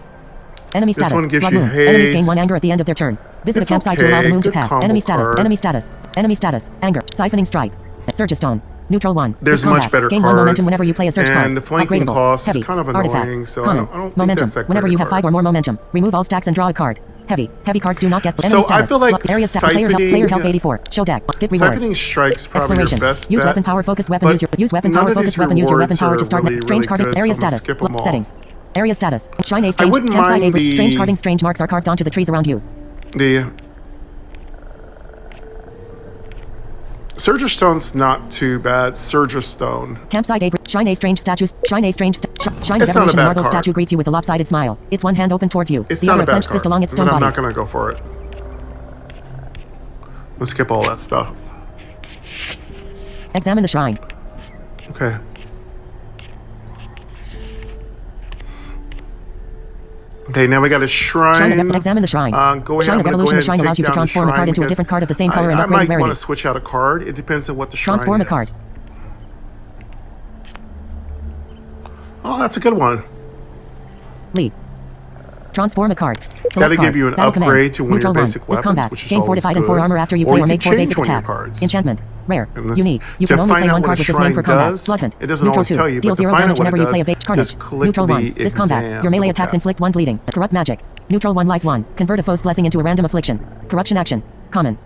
Enemy This status. one gives Blood you Moon. Enemies gain haste. 1 anger at the end of their turn. Visit It's a campsite to allow the okay. moon to Good pass. combo Enemy status. card. Enemy status. Enemy status. Anger. Siphoning strike. Surge Stone. Neutral 1. There's This combat. much better Gain cards. 1 momentum whenever you play a surge card. And the flanking Upgradable. cost is Heavy. kind of Artifact. annoying, so Common. I don't think Momentum. that's that great Whenever a you have card. 5 or more momentum, remove all stacks and draw a card. Heavy. Heavy cards do not get So enemy I status. feel like Area stat. Player health siphoning- 84. Show deck. Skip rewards. Siphoning Strike's probably Exploration. your best Use bet. weapon power focused weapon. but Use weapon none power of focused these weapon. Use your weapon rewards power are to start. really, Strange really carding. good, Area so I'm gonna status. skip them all. Settings. Area status. Shine a I strange. wouldn't Campsite mind A. Strange the- carding. Strange marks are carved onto the trees around you. The Surger Stone's not too bad. Surger Stone. Campsite A. Shine a strange statues. Shine a strange. Shine a It's not a revelation bad marble card. statue greets you with a lopsided smile. Its one hand open towards you. It's the not other a a bad clenched card. fist along its But stone I'm body. not going to go for it. Let's skip all that stuff. Examine the shrine. Okay. Okay, now we got a shrine. Examine the shrine. Go ahead. Shrine I'm of gonna go Evolution. ahead The shrine and allows you take to down the transform a card shrine into a because different card of the same color and I upgrade might rarity. want to switch out a card. It depends on what the shrine Transform a is. card. Oh, that's a good one. Lead. Transform a card. That'll card. give you an Battle command. upgrade to one of your Neutral one. basic This weapons, combat. which is Gain always fortified and good. 4 armor after you Or play you or can make 4 change basic one of your attacks. cards. Enchantment. Rare. And let's- Unique. You to can only find play out one what card a with this shrine name for combat. does, Blood Hunt. it doesn't Neutral always 2. tell you, Deal but to 0 find out damage what it whenever you play a does, bait. Carnage. just click Neutral the 1. This combat. exam. Your melee Double attacks tap. inflict 1 bleeding. Corrupt magic. Neutral 1 life 1. Convert a foe's blessing into a random affliction. Corruption action. Common.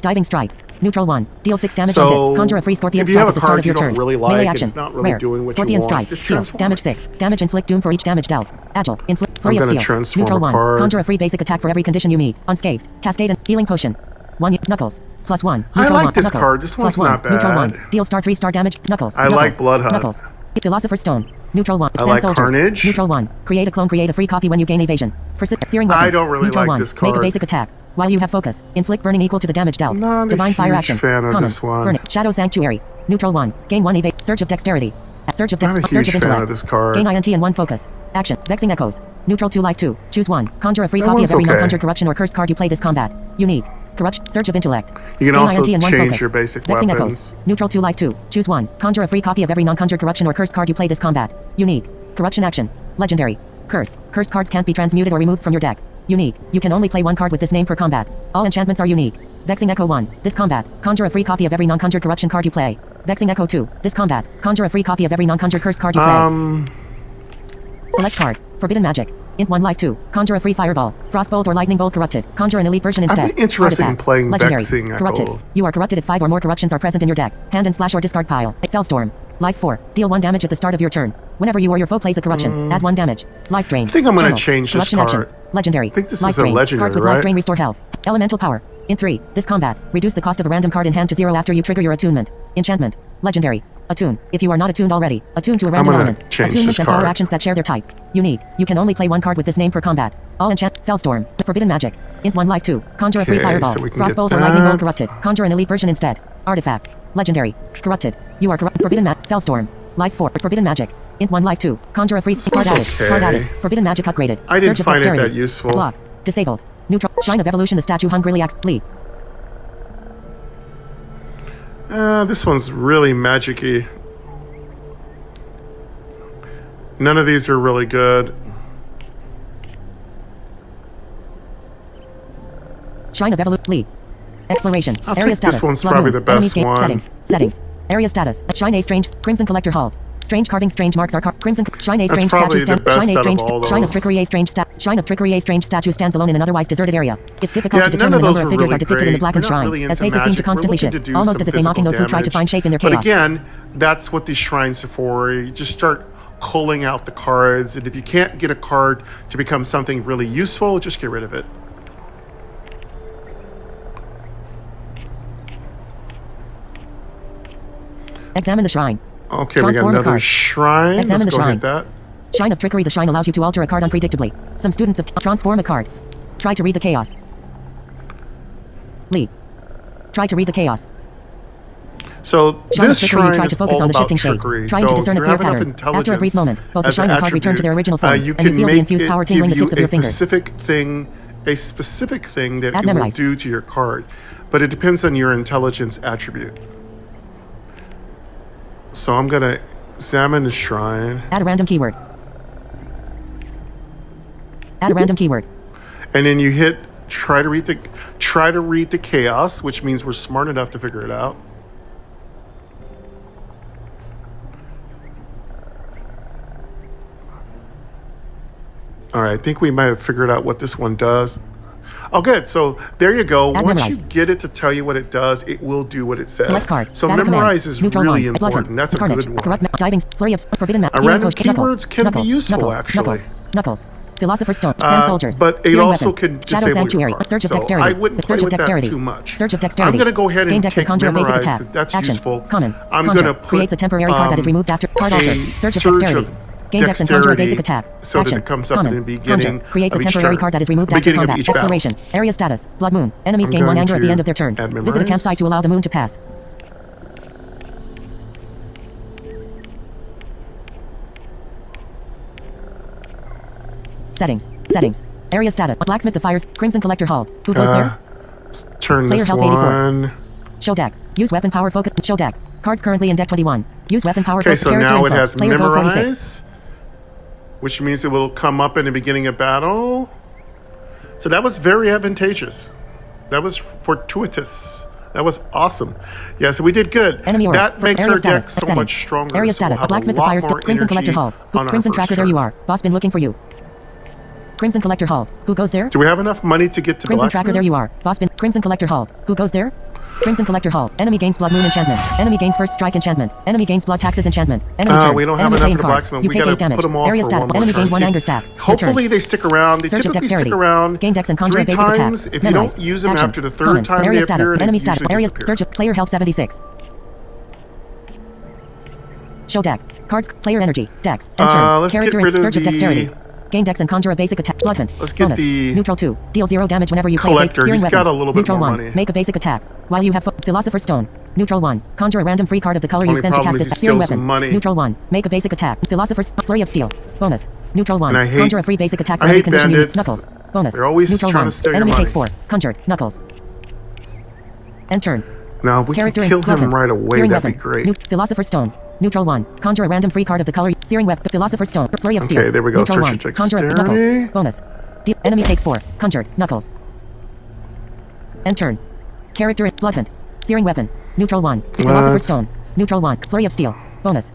Diving strike. Neutral 1. Deal 6 damage on So, hit. Conjure a free scorpion if you strike have at a the start card of your you don't turn. really like Melee and action. it's not really Rare. doing what you Scorpion want, strike. just Heal. transform Damage it. 6. Damage inflict doom for each damage dealt. Agile. Inflict. Flurry of gonna steel. transform Neutral a 1. card. Conjure a free basic attack for every condition you meet. Unscathed. Cascade and healing potion. 1 Knuckles. Plus 1. I Neutral like 1. this Knuckles. card. This Plus one's 1. not Neutral 1. bad. Deal star 3 star damage. Knuckles. I like Knuckles. Blood Hunt. Knuckles. Philosopher's Stone. Neutral 1. I Sand like soldiers. Carnage. Neutral 1. Create a clone. Create a free copy when you gain evasion. Searing weapon. I don't really Neutral like 1. this Make a card. basic attack. While you have focus, inflict burning equal to the damage dealt. Not a Divine fire huge action. fan of Common. this one. Burning. Shadow Sanctuary. Neutral 1. Gain 1 evade. Surge of dexterity. Surge of I'm dex. a Surge huge of fan intellect. of this card. Gain INT and 1 focus. Action. Vexing Echoes. Neutral 2 life 2. Choose 1. Conjure a free That copy of one's every okay. non-conjured corruption or cursed card you play this combat. Unique. Corruption. Surge of intellect. You can Gain also INT and 1 change focus. your basic Vexing weapons. Echoes. Neutral 2 life 2. Choose 1. Conjure a free copy of every non-conjured corruption or cursed card you play this combat. Unique. Corruption action. Legendary. Cursed. Cursed cards can't be transmuted or removed from your deck. Unique. You can only play 1 card with this name per combat. All enchantments are unique. Vexing Echo 1. This combat. Conjure a free copy of every non-conjured corruption card you play. Vexing Echo 2. This combat. Conjure a free copy of every non-conjured cursed card you play. Select card. Forbidden Magic. Int 1 life 2. Conjure a free Fireball. Frostbolt or Lightning Bolt corrupted. Conjure an elite version instead. I'd be interested in Artifact. playing Legendary. Vexing Echo. Corrupted. You are corrupted if 5 or more corruptions are present in your deck. Hand and slash or discard pile. Fellstorm. Life 4. Deal 1 damage at the start of your turn. Whenever you or your foe plays a corruption, add 1 damage. Life drain. I think I'm gonna Channel. change this Corruption card. action. Legendary. I think this life is a drain. legendary, Cards with right? life drain restore health. Elemental power. In 3. This combat. Reduce the cost of a random card in hand to 0 after you trigger your attunement. Enchantment. Legendary. Attune. If you are not attuned already, attune to a random gonna element. change Attunements this and card. power actions that share their type. Unique. You can only play 1 card with this name per combat. All enchant. Fellstorm. Forbidden Magic. Int 1 life 2. Conjure a free Okay, Fireball. so we can get Frostbolt or Lightning Bolt that. corrupted. Conjure an elite version instead. Artifact. Legendary. Corrupted. You are corrupt. Forbidden Magic. Fellstorm. Life 4. Forbidden Magic. Int 1 life 2. Conjure a free card added. okay. Card added. Forbidden Magic upgraded. I didn't Surge of find it dexterity. that useful. Block. Disabled. Neutral. Shine of Evolution. The statue hungrily acts. Bleed. This one's really magic-y. None of these are really good. Shine of Evolution. Lead. Exploration. I'll Area take status. this one's Blood probably moon. the best Enemies game. one. Settings. Settings. Area status. Shine A strange. Crimson Collector Hall. Strange carvings. Strange marks are Crimson. Shine A That's strange probably statue the best Shine A out of strange. all Shine of those. trickery. A strange Shine of trickery. A strange statue stands alone in an otherwise deserted area. It's difficult Yeah, to none determine of the those number of were figures really are depicted in the great. blackened We're not shrine, really as into faces seem to magic. constantly We're looking shift, to do almost some as if they mocking those who physical try to find damage. shape in their But chaos. again, that's what these shrines are for. You just start culling out the cards, and if you can't get a card to become something really useful, just get rid of it. Examine the shrine. Okay, we got Transform a another card. shrine. Examine Let's the go shrine. hit that. Shine of trickery. The shine allows you to alter a card unpredictably. Some students of transform a card. Try to read the chaos. Lead. Try to read the chaos. So Shine this of trickery. You shrine try to is focus all on the about shifting shades, trickery. trying to So discern a you clear have enough pattern. intelligence After a brief moment, both the as shine an and card return to their original form, you and you can feel the make infused it power give tingling the you tips of your a fingers. specific thing that Add it will memorize. do to your card, but it depends on your intelligence attribute. So I'm gonna examine the shrine, Add a random keyword. Add a random keyword. and then you hit try to read the chaos, which means we're smart enough to figure it out. All right, I think we might have figured out what this one does. Oh, good. So there you go. Add Once memorize. you get it to tell you what it does, it will do what it says. Select card. So Add a memorize command. is Neutral really 1. Blood important. moon. That's a Carnage. good one. Corrupt divings. Flurry of forbidden map. Random Knuckles. keywords can be Knuckles. useful, Knuckles. actually. Knuckles. Philosopher's Stone. Sand soldiers. But it Searing also weapon. can Shadow disable your Sanctuary. card. Surge of So dexterity. I wouldn't Surge play of with that dexterity. too much. Surge of dexterity. I'm going to go ahead Gain and dex take conjure a basic memorize attack. because that's Action. useful. Common. I'm Conjure. going to put Creates a temporary card that is removed after card alter. a Surge of surge dexterity. of Gain dex and conjure a basic dexterity attack. so that Action. it comes up Common. in the beginning Conjure. Creates a of each temporary turn. card that is removed after Beginning of combat. each battle. Exploration. Area status. Blood moon. Enemies I'm gain 1 going anger at the to end of their turn. add Visit a memorize. campsite to allow the moon to pass. Settings. Settings. Area status. Blacksmith the fires. Crimson Collector Hall. Who goes there? Let's turn Player this health 84. one. Show deck. Use weapon power focus. Show deck. Cards currently in deck 21. Use weapon power Okay, focus. so Character now it info. has Player goal 46. memorize, which means it will come up in the beginning of battle. So that was very advantageous. That was fortuitous. That was awesome. Yeah, so we did good. Enemy aura. That makes Area our deck status. so Settings. much stronger. Area so status. we'll have Blacksmith a the lot fires. more Crimson Collector energy Hall. on our Crimson first Tracker. There turn. you are. Boss been looking for you. Crimson Collector Hall. Who goes there? Do we have enough money to get to Crimson Blacksmith? Tracker. There you are. Boss been. Crimson Collector Hall. Who goes there? Crimson Collector Hall. Enemy gains Blood Moon enchantment. Enemy gains First Strike enchantment. Enemy gains Blood Taxes enchantment. Enemy turn. We don't have Enemy enough playing for the cards. Blacksmith. You We take gotta 8 damage. put them off Area for status. one more Enemy turn. gain 1 If- anger stacks. Hopefully they stick around. They Surge of typically stick dexterity. around Gain dex and conjure 3 a basic attack. times. If you Memorize. don't use them Action. after the 3rd Common. time Area they status. appear, they Enemy usually status. Area disappear. surge of player health 76. Show deck. Cards. Player energy. Dex. Enter. Let's get Character rid of surge of the dexterity. Gain dex and conjure a basic attack. Bloodman. Let's get Bonus. the Neutral 2. Deal 0 damage whenever you play Collector. searing He's weapon. got a little bit Neutral more 1. money. Make a basic attack. While you have Philosopher's Stone. Neutral 1. Conjure a random free card of the color you Only spent to problem cast is it. he Searing steals weapon. money. Neutral 1. Make a basic attack. Philosopher's Flurry of Steel. Bonus. Neutral 1. And I hate- Conjure a free basic attack. I hate condition bandits. Knuckles. Bonus. They're always Neutral trying 1. to steal your Enemy money. takes 4. Conjured. Knuckles. End turn. Now, if we can Character kill him weapon. right away, Searing that'd weapon. be great. Philosopher's Stone. Neutral 1. Conjure a random free card of the color. Searing weapon. Philosopher's Stone. Flurry of Steel. Okay, there we go. Neutral Search 1. your Conjure a dexterity. Knuckles. Bonus. Enemy takes 4. Conjured. Knuckles. End turn. Character Bloodhunt. Searing weapon. Neutral 1. Philosopher's Stone. Neutral 1. Flurry of Steel. Bonus.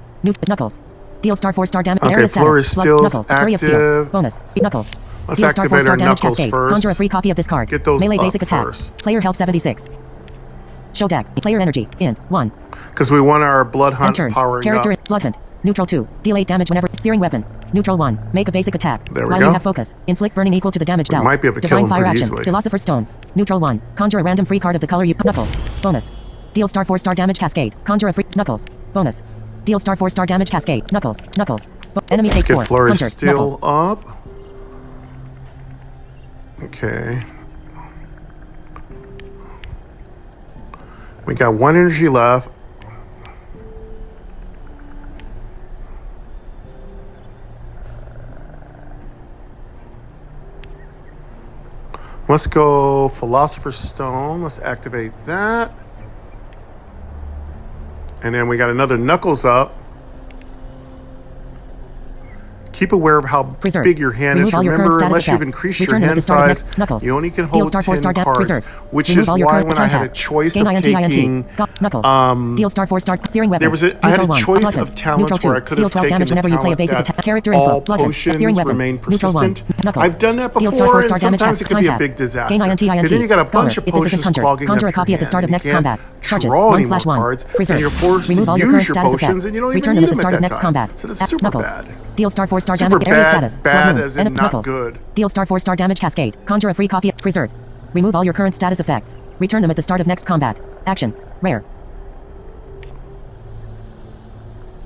Knuckles. Deal star 4 star damage. Okay, Area Flurry of status. Steel's Knuckles. Flurry of Steel. active. Bonus. Knuckles. Let's Deal star 4 activate star our damage Knuckles cascade. first. Conjure a free copy of this card. Get those Melee up basic attack. first. Player health 76. Show deck. Player energy. In. 1. Because we want our blood hunt Turn. powering Character up. Bloodhunt. Neutral 2. Deal 8 damage whenever. Searing weapon. Neutral 1. Make a basic attack. There we While go. you have focus. Inflict burning equal to the damage dealt. might be able to kill Divine him fire pretty action. easily. Philosopher's Stone. Neutral 1. Conjure a random free card of the color you. Knuckles. Bonus. Deal star 4 star damage cascade. Conjure a free. Knuckles. Bonus. Deal star 4 star damage cascade. Knuckles. Knuckles. Enemy Let's takes 4. get Flurry Conjured. Steel Knuckles. up. Okay. We got 1 energy left. Let's go Philosopher's Stone. Let's activate that. And then we got another Knuckles up. Keep aware of how Preserve. big your hand Remove is. all your current Remember, status unless you've effects. increased Return your them at the hand start of size, next- Knuckles. you only can Deal hold star 4 10 star cards, preserve. which Remove is all your why current when I had a attack. choice Gain of INT. taking... Knuckles. Deal star 4 star. Searing weapon. There was I had Neutral a 1. choice Bloodhunt. of talents Neutral where I 2. could Deal have 12 taken damage the whenever you play a talent basic that attack. Character all info. Bloodhunt. potions Searing weapon. remain Neutral 1. persistent. Knuckles. I've done that Deal star before, 4 and star damage sometimes it could be a big disaster. Gain INT. Because then you got a bunch of If this is potions Conjurer, clogging conjure up a copy your at the start of hand. next You can't combat. Charges. draw any 1/1. more cards, Preserve. and you're forced Remove to all your use current your status potions, effects. and you don't even Return need them at the them start at of that next time. combat. So that's super Knuckles. bad. Deal star 4 star Super damage. Area bad, status. bad Blood moon. as in not Knuckles. good. Deal star 4 star damage cascade. Conjure a free copy. Preserve. Remove all your current status effects. Return them at the start of next combat. Action. Rare.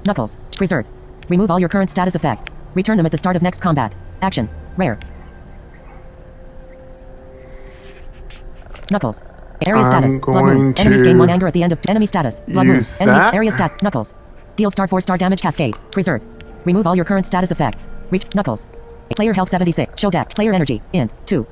Knuckles. Preserve. Remove all your current status effects. Return them at the start of next combat. Action. Rare. Knuckles. Area status. Blood moon. going Enemies gain to 1 anger at the end of enemy status. Blood moon. use Enemies that. area stat. Knuckles. Deal star 4 star damage cascade. Preserve. Remove all your current status effects. Reach Knuckles. Player health 76. Show deck. Player energy. In. 2.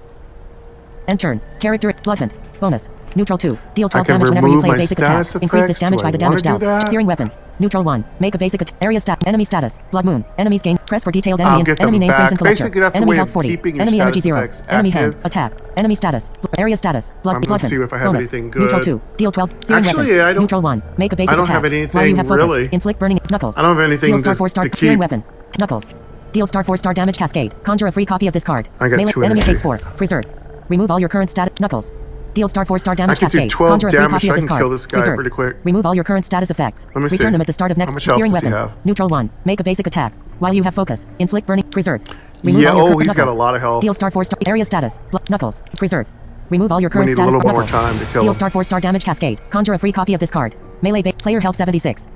End turn. Character Bloodhunt. Bonus. Neutral 2. Deal 12 can damage whenever you remove play a my basic attack. status Increase this effects. damage Do by I the wanna damage do dealt. that? Searing weapon. Neutral 1. Make a basic area stat. Enemy status. Blood moon. Enemies gain. Press for detailed enemy. I'll get them enemy name. back. Crimson Collector. Basically, that's the enemy way health of 40. keeping your enemy energy status 0. effects Enemy hand. active. Attack. Enemy status. Area status. Blood. I'm gonna Bloodhunt. see if I have Bonus. anything good. Neutral 2. Deal 12. Searing Actually, weapon. I don't- Neutral 1. Make a basic I don't attack. have While you anything have focus. really. Inflict burning. Knuckles. I don't have anything Deal star 4 to star. keep. Searing weapon. Knuckles. Deal star 4 star damage cascade. Conjure a free copy of this card. I got Melee 2 enemy energy. takes 4. Preserve. Remove all your current status. Knuckles. Deal star 4 star I damage can do cascade. 12 Conjure a free damage, copy so of I this can card. kill this guy Preserve. pretty quick. Remove all your current status effects. Let me Return see. them at the start of next How much health searing does he weapon. have? Neutral 1. Make a basic attack. While you have focus. Inflict burning. Preserve. Remove Yeah, all your oh, current- he's got a Knuckles. lot of health. Deal star 4 star area status. Knuckles. Preserve. Remove all your We current need a status. little more Knuckles. time to kill Deal him. star 4 star damage cascade. Conjure a free copy of this card. Melee player health 76.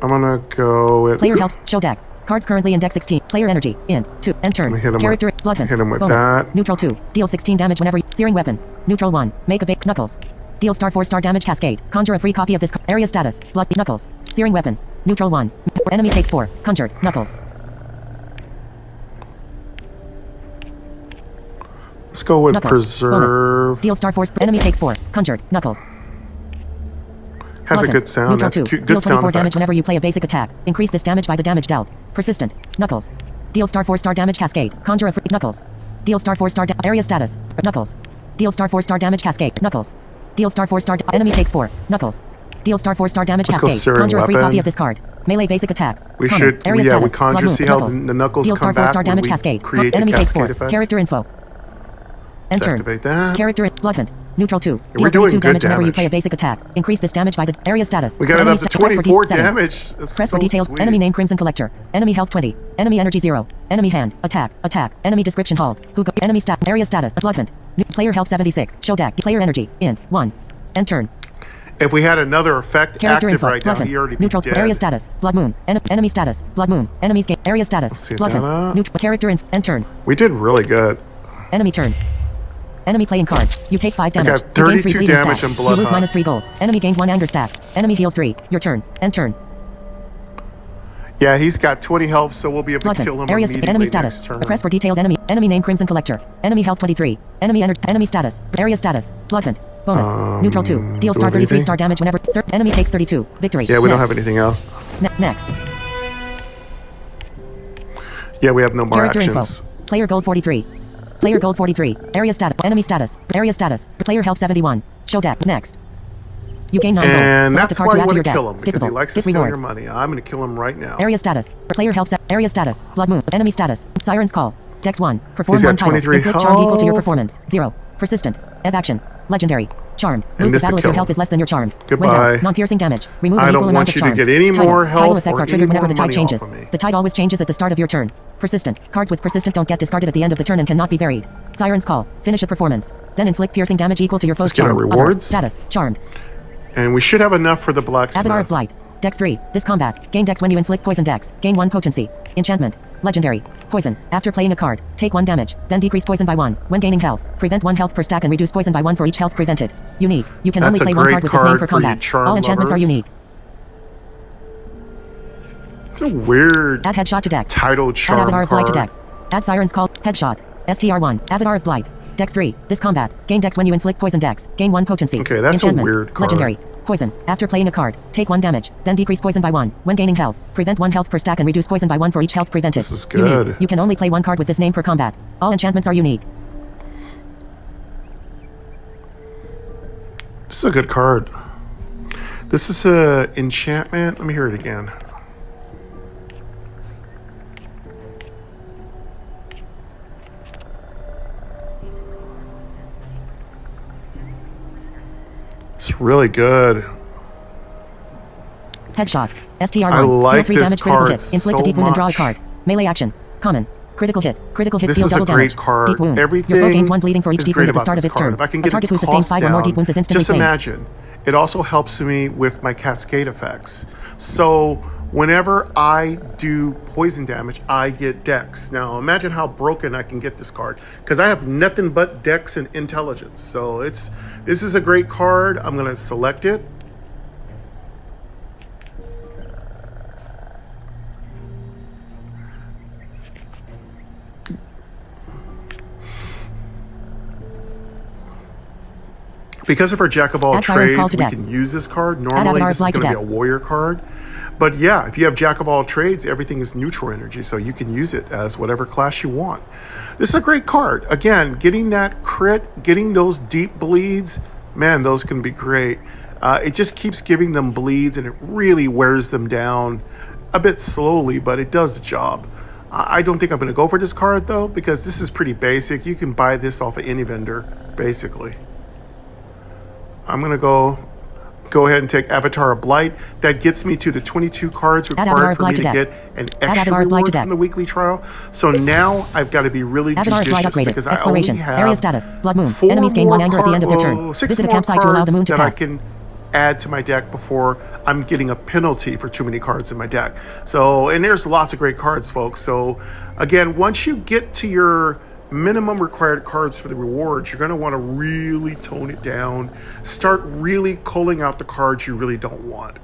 I'm gonna go with... Player health. Show deck. Cards currently in deck 16. Player energy. In. 2. End turn. hit him Character. with- Bloodhunt. hit him with Bonus. that. Neutral 2. Deal 16 damage whenever. Searing weapon. Neutral 1. Make a big Knuckles. Deal star 4 star damage cascade. Conjure a free copy of this area status. Blood. Knuckles. Searing weapon. Neutral 1. Enemy takes 4. Conjured. Knuckles. Let's go with Knuckles. Preserve. Bonus. Deal star 4. Enemy takes 4. Conjured. Knuckles. Has a Bloodhunt. good sound. Neutral That's 2. cute. Deal Good sound 24 damage effects. whenever you play a basic attack. Increase this damage by the damage dealt. Persistent. Knuckles. Deal star 4 star damage cascade. Conjure a free Knuckles. Deal star 4 star area status. Knuckles. Deal star 4 star damage cascade. Knuckles. Deal star 4 star enemy takes 4. Knuckles. Deal star 4 star damage Let's go cascade. Searing Conjure a free Weapon. copy of this card. Melee basic attack. We Common. should... Area Yeah, we status. conjure. Blood See moon. how Knuckles. the Knuckles Deal come star 4 back star when damage we cascade. create the Enemy takes 4. cascade effect? Character info. Let's Enter. activate that. Character Bloodhunt. Neutral 2. we're Deal doing 22 good damage whenever you damage. play a basic attack. Increase this damage by the area status. We got it Enemy up to sta- press for 24 settings. damage. That's Press so for detailed. sweet. Enemy name Crimson Collector. Enemy health 20. Enemy energy 0. Enemy hand. Attack. Attack. Enemy description halt. Hookah. Enemy stat. Area status. Bloodhunt. Player health 76. Show deck. Player energy. In. 1. End turn. If we had another effect Character active info. right now, Bloodhunt. he already be Neutral. dead. Area status. Blood moon. Enemy status. Blood moon. Enemies game. Area status. see Bloodhunt. that. Neutral. Character inf. End turn. We did really good. Enemy turn. Enemy playing cards. You take 5 damage. got You gain 32 3 bleeding damage stats. and blood, You lose huh? -3 gold. Enemy gained 1 anger stats. Enemy heals 3. Your turn. End turn. Yeah, he's got 20 health, so we'll be able to Bloodhunt. kill him Area immediately enemy next status. turn. Press for detailed enemy. Enemy name Crimson Collector. Enemy health 23. Enemy status. Area status. Bloodhunt. Bonus. Neutral 2. Deal do we star have 33 anything? star damage whenever. Enemy takes 32. Victory. Yeah, we don't Next. have anything else. Next. Yeah, we have no more Character actions. info. Player gold 43. Player gold 43. Area status. Enemy status. Area status. Player health 71. Show deck. Next. You gain 9 gold. And Select that's a why card I to add to want your to deck. kill him, because he Skippable. likes to Hit steal your rewards. money. I'm going to kill him right now. Area status. Player health. Area status. Blood moon. Enemy status. Siren's call. Dex 1. Perform He's got 1 title. 23 Inflict charm equal to your health. performance. 0. Persistent. Ebb action. Legendary. Charmed. And Lose the this battle to if your kill health him. is less than your charm. Goodbye. Non-piercing damage. Remove an I equal don't amount want of you to charm. get any Title. more Title health effects or are triggered any whenever more the tide money changes. off of me. The tide always changes at the start of your turn. Persistent. Cards with persistent don't get discarded at the end of the turn and cannot be buried. Siren's call. Finish a performance. Then inflict piercing damage equal to your foe's Let's get our charm. rewards. Status. Charmed. And we should have enough for the blacksmith. Avatar of Blight. Dex 3. This combat. Gain Dex when you inflict poison Dex. Gain 1 potency. Enchantment. Legendary. Poison. After playing a card, take 1 damage, then decrease poison by 1. When gaining health, prevent 1 health per stack and reduce poison by 1 for each health prevented. Unique. You can That's only a play 1 great card with this name card per for you combat. charm All enchantments lovers. are unique. It's a weird Add Headshot to deck. title Add charm Avatar of Blight to card. deck. Add Siren's Call. Headshot. STR1. Avatar of Blight. Dex 3. This combat. Gain Dex when you inflict poison Dex. Gain 1 potency. Okay, that's a Enchantment. weird card. Legendary. Poison. After playing a card, take 1 damage, then decrease poison by 1. When gaining health, prevent 1 health per stack and reduce poison by 1 for each health prevented. This is good. Unique. You can only play 1 card with this name per combat. All enchantments are unique. This is a good card. This is a enchantment. Let me hear it again. It's really good. Headshot. STR1. I like Deal 3 this damage critical card hit. Inflict so a deep wound and draw a much. card. Melee action. Common. Critical hit. Critical hit This deal is a double great damage. card. Deep wound. Everything Your foe gains 1 bleeding for each is deep great wound at the about start of this its turn. card. If I can A get target its who sustains cost 5 or more down, deep wounds is instantly just slain. imagine. It also helps me with my cascade effects. So whenever I do poison damage, I get Dex. Now imagine how broken I can get this card, because I have nothing but Dex and Intelligence. So this is a great card. I'm gonna select it. Because of our Jack of all Add Siren's Call trades, to we deck. can use this card. Normally, Avatar this is Blight to going to be a deck. warrior card. But yeah, if you have Jack of all trades, everything is neutral energy, so you can use it as whatever class you want. This is a great card. Again, getting that crit, getting those deep bleeds, man, those can be great. It just keeps giving them bleeds, and it really wears them down a bit slowly, but it does the job. I don't think I'm going to go for this card, though, because this is pretty basic. You can buy this off of any vendor, basically. I'm going to go ahead and take Avatar of Blight. That gets me to the 22 cards Avatar required of for me Blight to to get deck. an Add extra Avatar of Blight to reward deck. from the weekly trial. So now I've got to be really Avatar of Blight judicious, upgraded. because I only Exploration. have Area status. Blood moon. 4 Enemies gain 1 more anger at the end of their turn. cards, 6 Visit a more campsite to allow the moon to cards that I pass. can add to my deck before I'm getting a penalty for too many cards in my deck. So, and there's lots of great cards, folks. So again, once you get to your minimum required cards for the rewards, you're going to want to really tone it down. Start really culling out the cards you really don't want.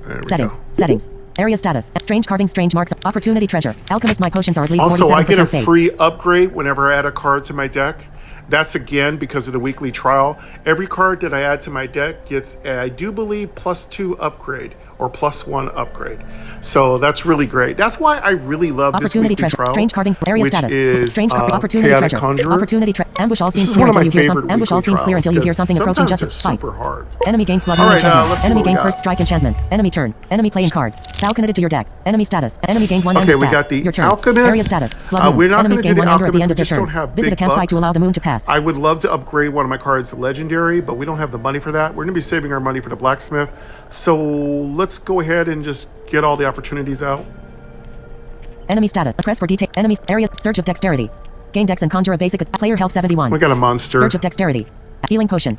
There we Settings. go. Settings. Area status. Strange carving. Strange marks. Opportunity treasure. Alchemist. My potions are at least Also, I get a 47% safe. free upgrade whenever I add a card to my deck. That's again because of the weekly trial. Every card that I add to my deck gets, I do believe, +2 upgrade or +1 upgrade. So that's really great. That's why I really love this Opportunity weekly treasure. trial, Strange carving. Area which status. is Strange opportunity Chaotic treasure. Conjurer. Opportunity ambush all This seems is clear one of until my you hear favorite some ambush all weekly seems clear trials, until you hear 'cause something approaching. sometimes Just they're fight. super hard. Enemy gains blood All moon right, enchantment. let's see Enemy what we gains got. first strike enchantment. Enemy turn. Enemy playing cards. Falconeted to your deck. Enemy status. Enemy gains 1 Okay, anger we stats. got the Your turn. Alchemist. Area status. Blood moon. We're not Enemies going to gain do the 1 anger at the Alchemist. end We of their just turn. don't have Visit a big campsite to bucks. allow the moon to pass. I would love to upgrade one of my cards to Legendary, but we don't have the money for that. We're going to be saving our money for the Blacksmith. So let's go ahead and just get all the opportunities out. Enemy status. Press for detail. Enemies. Area. Surge of dexterity. Gain dex and conjure a basic. Player health 71. We got a monster. Surge of dexterity. Healing potion.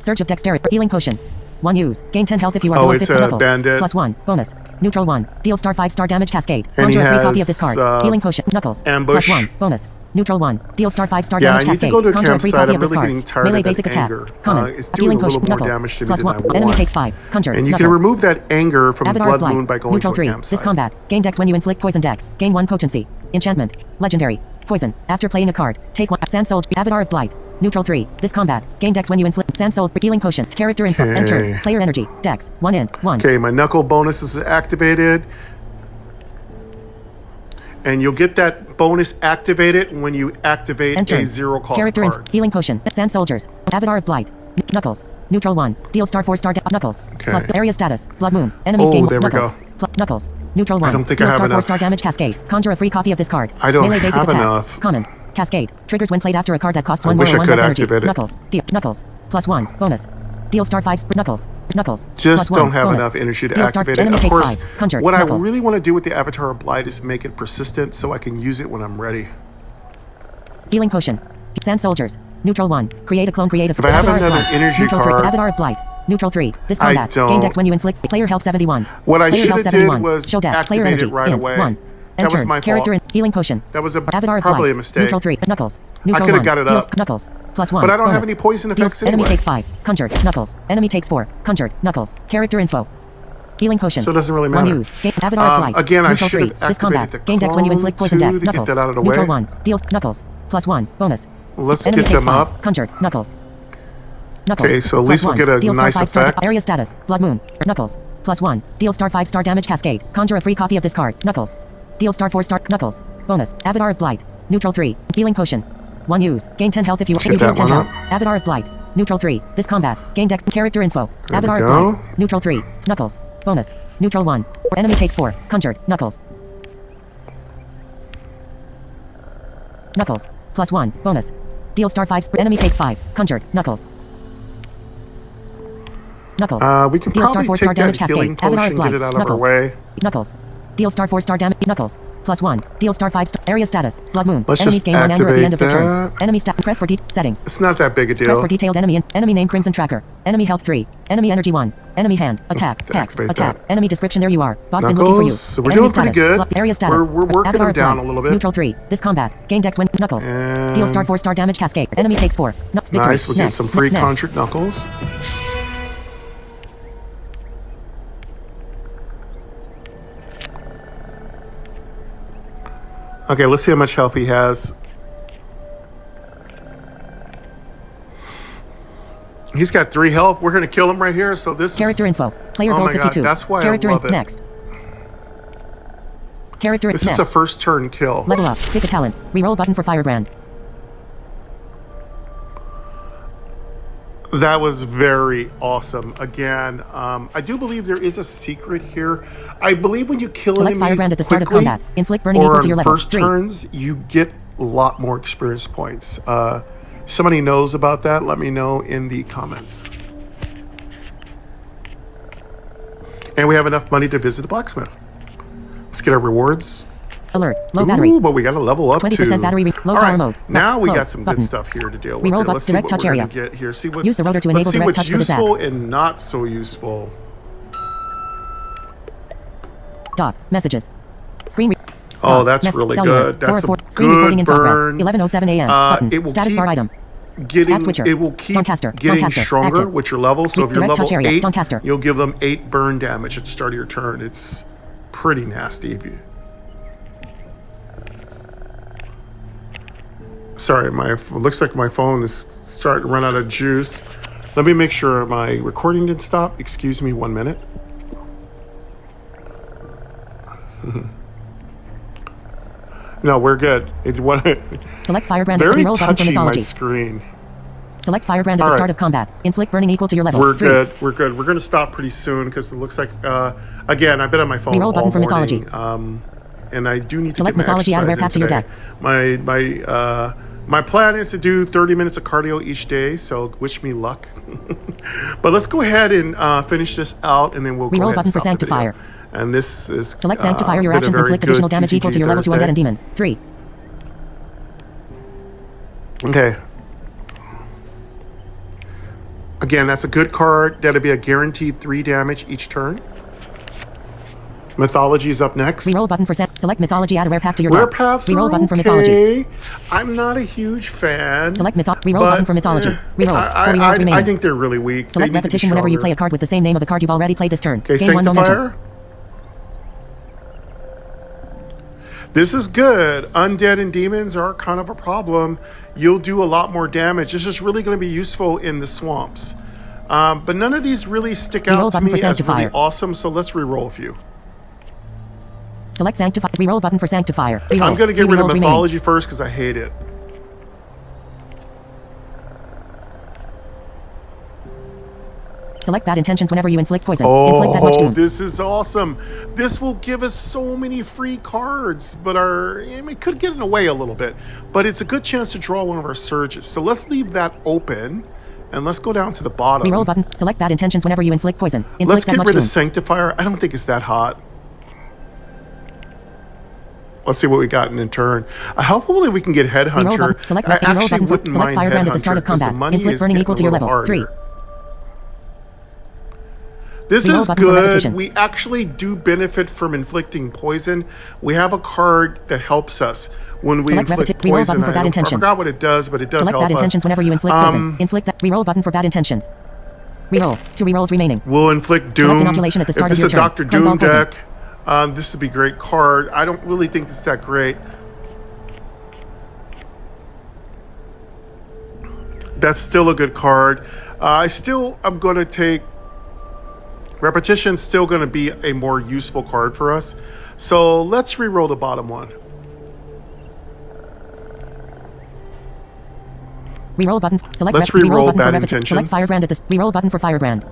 Surge of dexterity. Healing potion. 1 use. Gain 10 health if you are Oh, below it's 50 a knuckles. bandit. +1. Bonus. Neutral 1. Deal star 5 star damage cascade. And he Conjure a free copy of this has, card. Healing potion. Knuckles. ambush. +1. Bonus. Neutral 1. Deal star 5 star Yeah, damage I need to cascade. go to a Conjure a free campsite. copy I'm of this really card. getting tired Melee of basic that attack. anger. Common. It's doing a Healing little potion. more Knuckles. damage to me Plus than I 1. Enemy want. takes 5. Conjure. And you can Knuckles. remove that anger from Avatar Blood Blight. Moon by going Neutral to a 3. campsite. This combat. Gain dex when you inflict poison dex. Gain 1 potency. Enchantment. Legendary. Poison. After playing a card. Take 1. Sand Soul. Avatar of Blight. Neutral 3. This combat. Gain dex when you inflict Sand Soul. Healing potion. Character info. Okay. Enter. Player energy. Dex. 1 in. 1. Okay, my knuckle bonus is activated. And you'll get that bonus activated when you activate Enter. a 0 cost Character card. healing potion. Sand soldiers. Avatar of Blight. Knuckles. Neutral 1. Deal star 4 star Knuckles. Okay. Plus the area status. Blood Moon. Enemies Oh, gain there we Knuckles. go. Knuckles. Neutral 1. don't think I Deal have star 4 enough. star damage cascade. Conjure a free copy of this card. I don't Melee basic have attack. enough. Common. Cascade. Triggers when played after a card that costs I 1 more wish or I 1 could less energy. activate it. Knuckles. Knuckles. Plus 1. Bonus. Deal star 5 Knuckles. Knuckles. Just Plus 1. don't have Bonus. enough energy to Deal star activate it. enemy Of takes course, 5. Conjure. what Knuckles. I really want to do with the Avatar of Blight is make it persistent so I can use it when I'm ready. Healing potion. Sand soldiers. Neutral 1. Create a clone. Create a If I have Avatar of another Blight. energy Neutral 3. card- Avatar of Blight. Neutral 3. This I combat. don't. Gain dex when you inflict player health 71. What I Player should health have did 71. was Show dex. Player activate energy. it right in. away. 1. That was Enter. my Character fault. in healing potion. That was Avatar of probably Blight. a mistake. Neutral 3. Knuckles. Neutral coulda 1. got it Deals up. Knuckles. Plus 1. But I don't have Bonus. any poison effects Enemy anyway. takes 5. Conjured. Knuckles. Enemy takes 4. Conjured. Knuckles. Character info. Healing potion. So it doesn't really 1 matter. use. Avatar of Blight. Again, I Neutral should 3. have This activated combat. the Gain dex when you clone inflict poison too dex. to get Knuckles. that out of the Neutral way. 1. Deals Knuckles. Plus 1. Bonus. Let's Enemy get takes them 5. up. Conjured. Knuckles. Knuckles. Okay, so at Plus least we'll 1. get a Deal star nice 5 star effect. area status. Blood Moon. Knuckles. Plus 1. Deal star 5 star damage cascade. Conjure a free copy of this card. Knuckles. Deal star 4 star Knuckles. Bonus. Avatar of Blight. Neutral 3. Healing potion. 1 use. Gain 10 health if you Get gain that 10 one health. Avatar of Blight. Neutral 3. This combat. Gain dex character info. There Avatar we of go. Blight. Neutral 3. Knuckles. Bonus. Neutral 1. Enemy takes 4. Conjured. Knuckles. Knuckles. Plus 1. Bonus. Deal star 5. Enemy takes 5. Conjured. Knuckles. Knuckles. We can Deal star probably 4 star take that damage healing cascade. Avatar potion, of Blight. get it out of our Knuckles. way. Knuckles. Deal star 4 star damage. Knuckles. Plus 1. Deal star 5 star area status. Blood Moon. Let's Enemies just gain 1 anger at the end of their turn. activate Enemy stat. Press for settings. It's not that big a Press deal. for detailed enemy name Crimson Tracker. Enemy health 3. Enemy energy 1. Enemy hand. Attack. Let's Text. activate Attack. that. Enemy description. There you are. Boss been looking for you. Knuckles, so we're Enemy doing pretty status. good. Area status. We're working Avatar them of down Blight. a little bit. Neutral 3. This combat. Gain dex when Knuckles. And Deal star 4 star damage cascade. Enemy takes 4. Victory. nice, we'll get Next. some free Next. conjured Knuckles. Okay, let's see how much health he has. He's got 3 health. We're going to kill him right here. So this Character is... info. Player Oh gold my God, 52. that's why I Character love it. Next. Character This next. is a first turn kill. Level up. Pick a talent. Reroll button for Firebrand. That was very awesome. Again, I do believe there is a secret here. I believe when you kill Select enemies Firebrand at the start of quickly, combat. Inflict burning or equal to your on level. first 3. turns, you get a lot more experience points. Somebody knows about that, let me know in the comments. And we have enough money to visit the blacksmith. Let's get our rewards. Alert. Low battery. Ooh, but we got to level up 20% to battery. Low All power right, mode. now we got Close. some Button. good stuff here to deal with. Reroll Here. button. Let's see Direct what touch we're area. gonna get here. See what's, Use the rotor to let's enable see direct what's touch for the useful zap. and not so useful. Doc. Messages. Screen. Oh, that's Mess- really cellular. good. That's 404. a Screen recording good in progress. burn. 11:07 a.m. Button. It will Status keep bar item. getting. App switcher. It will keep Dawncaster. getting Dawncaster. stronger Active. with your level. So if you're Direct level touch area. 8, Dawncaster. you'll give them 8 burn damage at the start of your turn. It's pretty nasty. If you. Sorry, looks like my phone is starting to run out of juice. Let me make sure my recording didn't stop. Excuse me 1 minute. No, we're good. Select Firebrand at the Very reroll button for touchy, my mythology. screen. Select Firebrand at All the right. start of combat. Inflict burning equal to your level. We're 3. good. We're good. We're going to stop pretty soon because it looks like, again, I've been on my phone Reroll all button for morning. mythology. And I do need to Select get my mythology exercise outerwear pack to your in today. My plan is to do 30 minutes of cardio each day, so wish me luck. But let's go ahead and finish this out, and then we'll go Reroll ahead button and for stop the video. Sanctifier. And this is Select Sanctifier. Your been a actions very inflict good additional damage equal to TCG your level to Thursday. undead and demons. 3. Okay. Again, that's a good card. That'll be a guaranteed 3 damage each turn. Mythology is up next. Reroll button for select mythology. Add a rare path to your Rare deck. paths Reroll are button for okay. mythology. I'm not a huge fan. Select reroll button for mythology. Reroll. 4 rerolls remaining. I think they're really weak. Select repetition whenever you play a card with the same name of a card you've already played this turn. Okay, Gain 1 momentum. Sanctifier. This is good. Undead and demons are kind of a problem. You'll do a lot more damage. This is really going to be useful in the swamps. But none of these really stick out to me as really awesome, so let's reroll a few. Select Sanctifier. Reroll button for Sanctifier. Reroll. I'm going to get rid of Mythology first because I hate it. Select bad intentions whenever you inflict poison. Inflict that much Oh, doom. this is awesome. This will give us so many free cards, but it could get in the way a little bit. But it's a good chance to draw one of our surges. So let's leave that open, and let's go down to the bottom. Reroll button. Select bad intentions whenever you inflict poison. Inflict Let's that get much rid of doom. Sanctifier. I don't think it's that hot. Let's see what we got in turn. Hopefully we can get Headhunter. Select I actually button for wouldn't mind Firebrand at the start Headhunter of because the combat. money Inflict is burning getting equal a to your little level. harder. 3. This Reroll is button for good. repetition. We actually do benefit from inflicting poison. We have a card that helps us when we inflict reroll poison. button for bad I intentions. forgot what it does, but it does Select help bad us. intentions whenever you inflict poison. Inflict that. Reroll button for bad intentions. Reroll. 2 rerolls remaining. We'll inflict doom. Select inoculation at the start If of this is your a turn. Dr. Cleanse all Doom poison. deck, this would be a great card. I don't really think it's that great. That's still a good card. I'm going to take Repetition's still going to be a more useful card for us. So let's re-roll the bottom one. Reroll button. Select. Let's reroll re-roll button bad for intentions. Select Firebrand at this. Reroll button for Firebrand.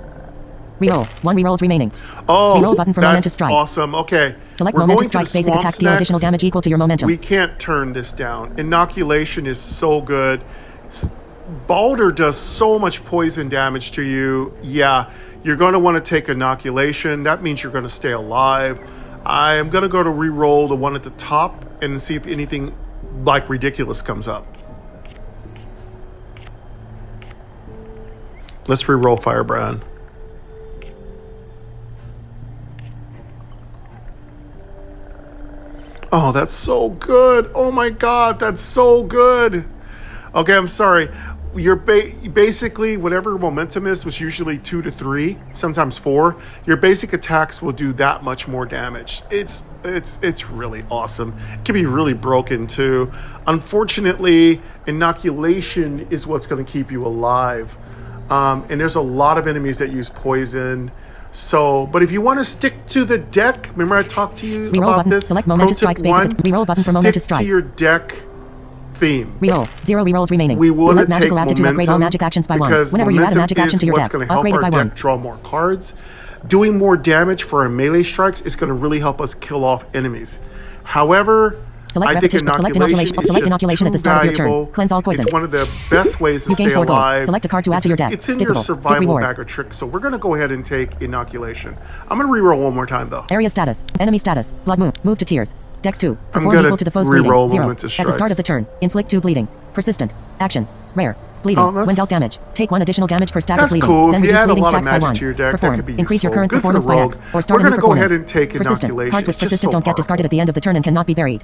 Reroll. 1 rerolls remaining. Oh, reroll button for Momentous Strikes. Awesome. Okay. Select We're Momentous going to Strikes. the Basic attack. swamps Deal next. additional damage equal to your momentum. We can't turn this down. Inoculation is so good. Balder does so much poison damage to you. Yeah, you're going to want to take Inoculation. That means you're going to stay alive. I am going to go to re-roll the one at the top and see if anything like ridiculous comes up. Let's re-roll Firebrand. Oh, that's so good. Oh my God, that's so good. Okay, I'm sorry. You're basically, whatever momentum is, was usually 2 to 3, sometimes 4. Your basic attacks will do that much more damage. It's really awesome. It can be really broken too. Unfortunately, inoculation is what's going to keep you alive. And there's a lot of enemies that use poison. So, but if you want to stick to the deck, remember I talked to you reroll about button. this. Select Momentous Strikes. Reroll button for Momentous Stick Strikes. to your deck theme. Reroll. 0 rerolls remaining. We want to Select take magical aptitude. Upgrade all magic actions by 1. because Whenever you add a momentum magic action is to your what's deck, going to help upgrade our it by deck 1. draw more cards. Doing more damage for our melee strikes is going to really help us kill off enemies. However, Select I think inoculation is select just inoculation at the too start of your turn. valuable. Cleanse all poison. It's one of the best ways to You gain stay 4 gold. alive. Select a card to add to your deck. It's in your Skippable. Skip survival rewards. bag of tricks, so we're going to go ahead and take inoculation. I'm going to reroll one more time, though. Area status. Enemy status. Blood moon. Move to tears. Dex 2. I'm Perform gonna equal to the foe's reroll bleeding. 0. Momentous At the start Strikes. of the turn. Inflict 2 bleeding. Persistent. Action. Rare. Bleeding. Oh, When dealt damage. Take 1 additional damage per stack That's of bleeding. cool. Then If you reduce add a bleeding lot of stacks by magic 1. to your deck, Perform. that could be Increase your useful. current Good for the performance by rogue. X. Or start We're a new gonna go ahead performance. and take Persistent. inoculation. Cards with It's just persistent so don't get powerful. discarded at the end of the turn and cannot be buried.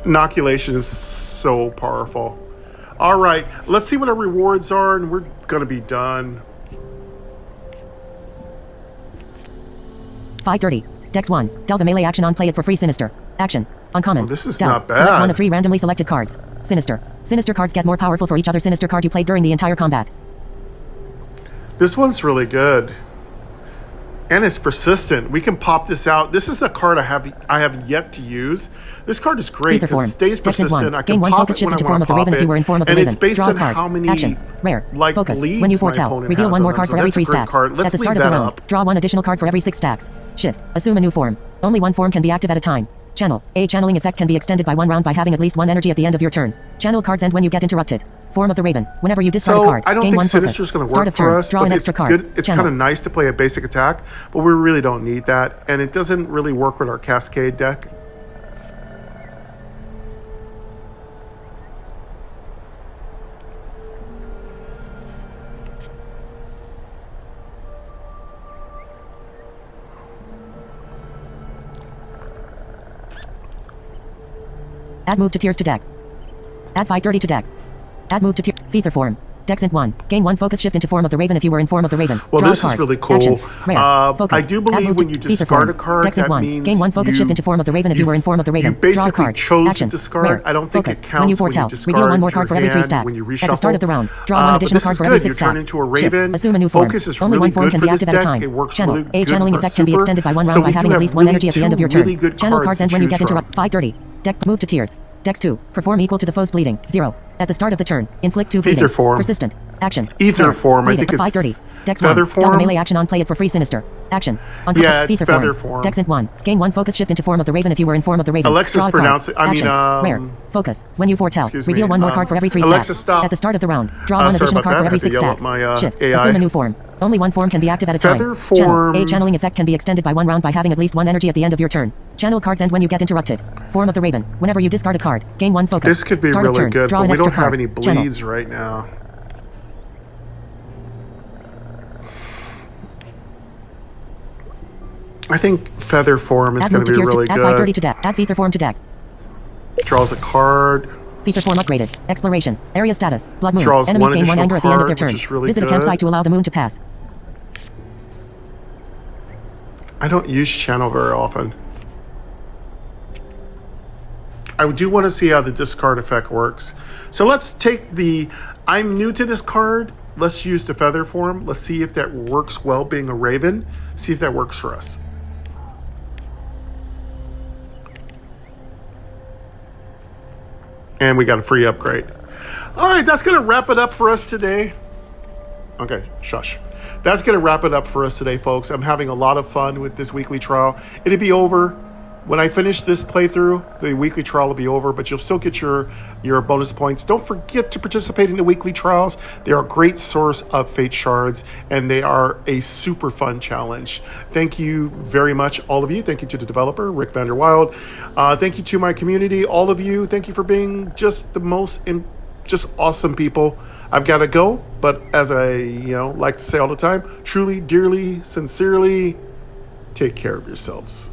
Inoculation is so powerful. All right, let's see what our rewards are, and we're going to be done. 530. Dex 1. Deal the melee action on play it for free Sinister. Action. Uncommon. Oh, this is Dealt. not Select 1 bad. of 3 randomly selected cards. Sinister. Sinister cards get more powerful for each other Sinister card you played during the entire combat. This one's really good. And it's persistent. We can pop this out. This is a card I have yet to use. This card is great Ether form. because it stays Dex in 1. persistent. I Gain can 1 pop focus it when I shifted to want form to of the pop raven if you were in form of it. the And raven. it's based Draw a on card. how many Action. Rare. like Focus. bleeds When you my foretell, opponent reveal has 1 on more them. card So for every that's a 3 great stacks. card. At Let's the leave start of that the round, up. draw 1 additional card for every 6 stacks. Shift. Assume a new form. Only 1 form can be active at a time. Channel. A channeling effect can be extended by 1 round by having at least 1 energy at the end of your turn. Channel cards end when you get interrupted. Form of the Raven. Whenever you discard a So card, I don't gain think 1 focus. Sinister's going to Start work of turn. for us, Draw but an it's extra card. good. It's Channel. kind of nice to play a basic attack, but we really don't need that, and it doesn't really work with our Cascade deck. Add move to tiers to deck. Add 530 to deck. Add move to tier. Feather form. Dex int 1. Gain 1 focus shift into form of the Raven if you were in form of the Raven. Well, Draw this a is card. really cool. Action. Rare. Focus. I do believe when you discard a card, Dex int that 1. means Gain 1 focus shift into form of the Raven if you were in form of the Raven. You basically Draw a card. chose Action. to discard. Rare. I don't think Focus. it When you counts when you foretell, discard reveal 1 more card your for every 3 hand stacks. when you reshuffle. At the start of the round, draw 1 But additional this card is for every good. 6 You turn stacks. into a Shift. Raven. Assume a new form. Focus is Only really 1 form good can for be this active at a deck. time. It works Channel. really A good channeling for effect can be super. extended by 1 round So by we do having at have least 1 really energy at the end of your 2 turn. really good Channel cards cards to end when you choose get from. interrupt. 530. Deck move to tiers. Dex 2. Perform equal to the foe's bleeding. 0. At the start of the turn, inflict 2 bleeding. Ether form. Persistent. Action. Ether Rare. form. I Bleeding. think it's 530. Dex feather 1. Double form. melee action on play it for free sinister. Action. On Yeah, it's feather feather form. Dex int 1. Gain 1 focus shift into form of the Raven if you were in form of the Raven. Alexis Draw a card. pronounce it. I mean, Action. Rare. Focus. When you foretell, excuse me, reveal 1 more card for every 3 Alexis, stacks. stop. At the start of the round, draw 1 sorry additional about card that. for I every had to 6 yell at stacks. my, Shift. AI. Assume a new form. Only 1 form can be active at a time. Feather Channel. form. A channeling effect can be extended by 1 round by having at least 1 energy at the end of your turn. Channel cards end when you get interrupted. Form of the Raven. Whenever you discard a card, gain 1 focus. This could be Start of really turn. good, Draw but an we extra don't have card. any Channel. bleeds right now. I think feather form is Add going move to to be tiers really to add 530 good. to deck. Add feather form to deck. Draws a card. Feature form upgraded. Exploration. Area status. Blood moon. Draws Enemies one gain 1 additional anger at the end of their card, turn. which is really Visit a good. campsite to allow the moon to pass. I don't use channel very often. I do want to see how the discard effect works. So let's take the, I'm new to this card. Let's use the feather form. Let's see if that works well being a Raven. See if that works for us. And we got a free upgrade. All right, that's going to wrap it up for us today. Okay, shush. That's going to wrap it up for us today, folks. I'm having a lot of fun with this weekly trial. It'll be over. When I finish this playthrough, the weekly trial will be over, but you'll still get your bonus points. Don't forget to participate in the weekly trials. They are a great source of fate shards, and they are a super fun challenge. Thank you very much, all of you. Thank you to the developer, Rick Vanderwild. Thank you to my community, all of you. Thank you for being just the most just awesome people. I've got to go, but as I like to say all the time, truly, dearly, sincerely, take care of yourselves.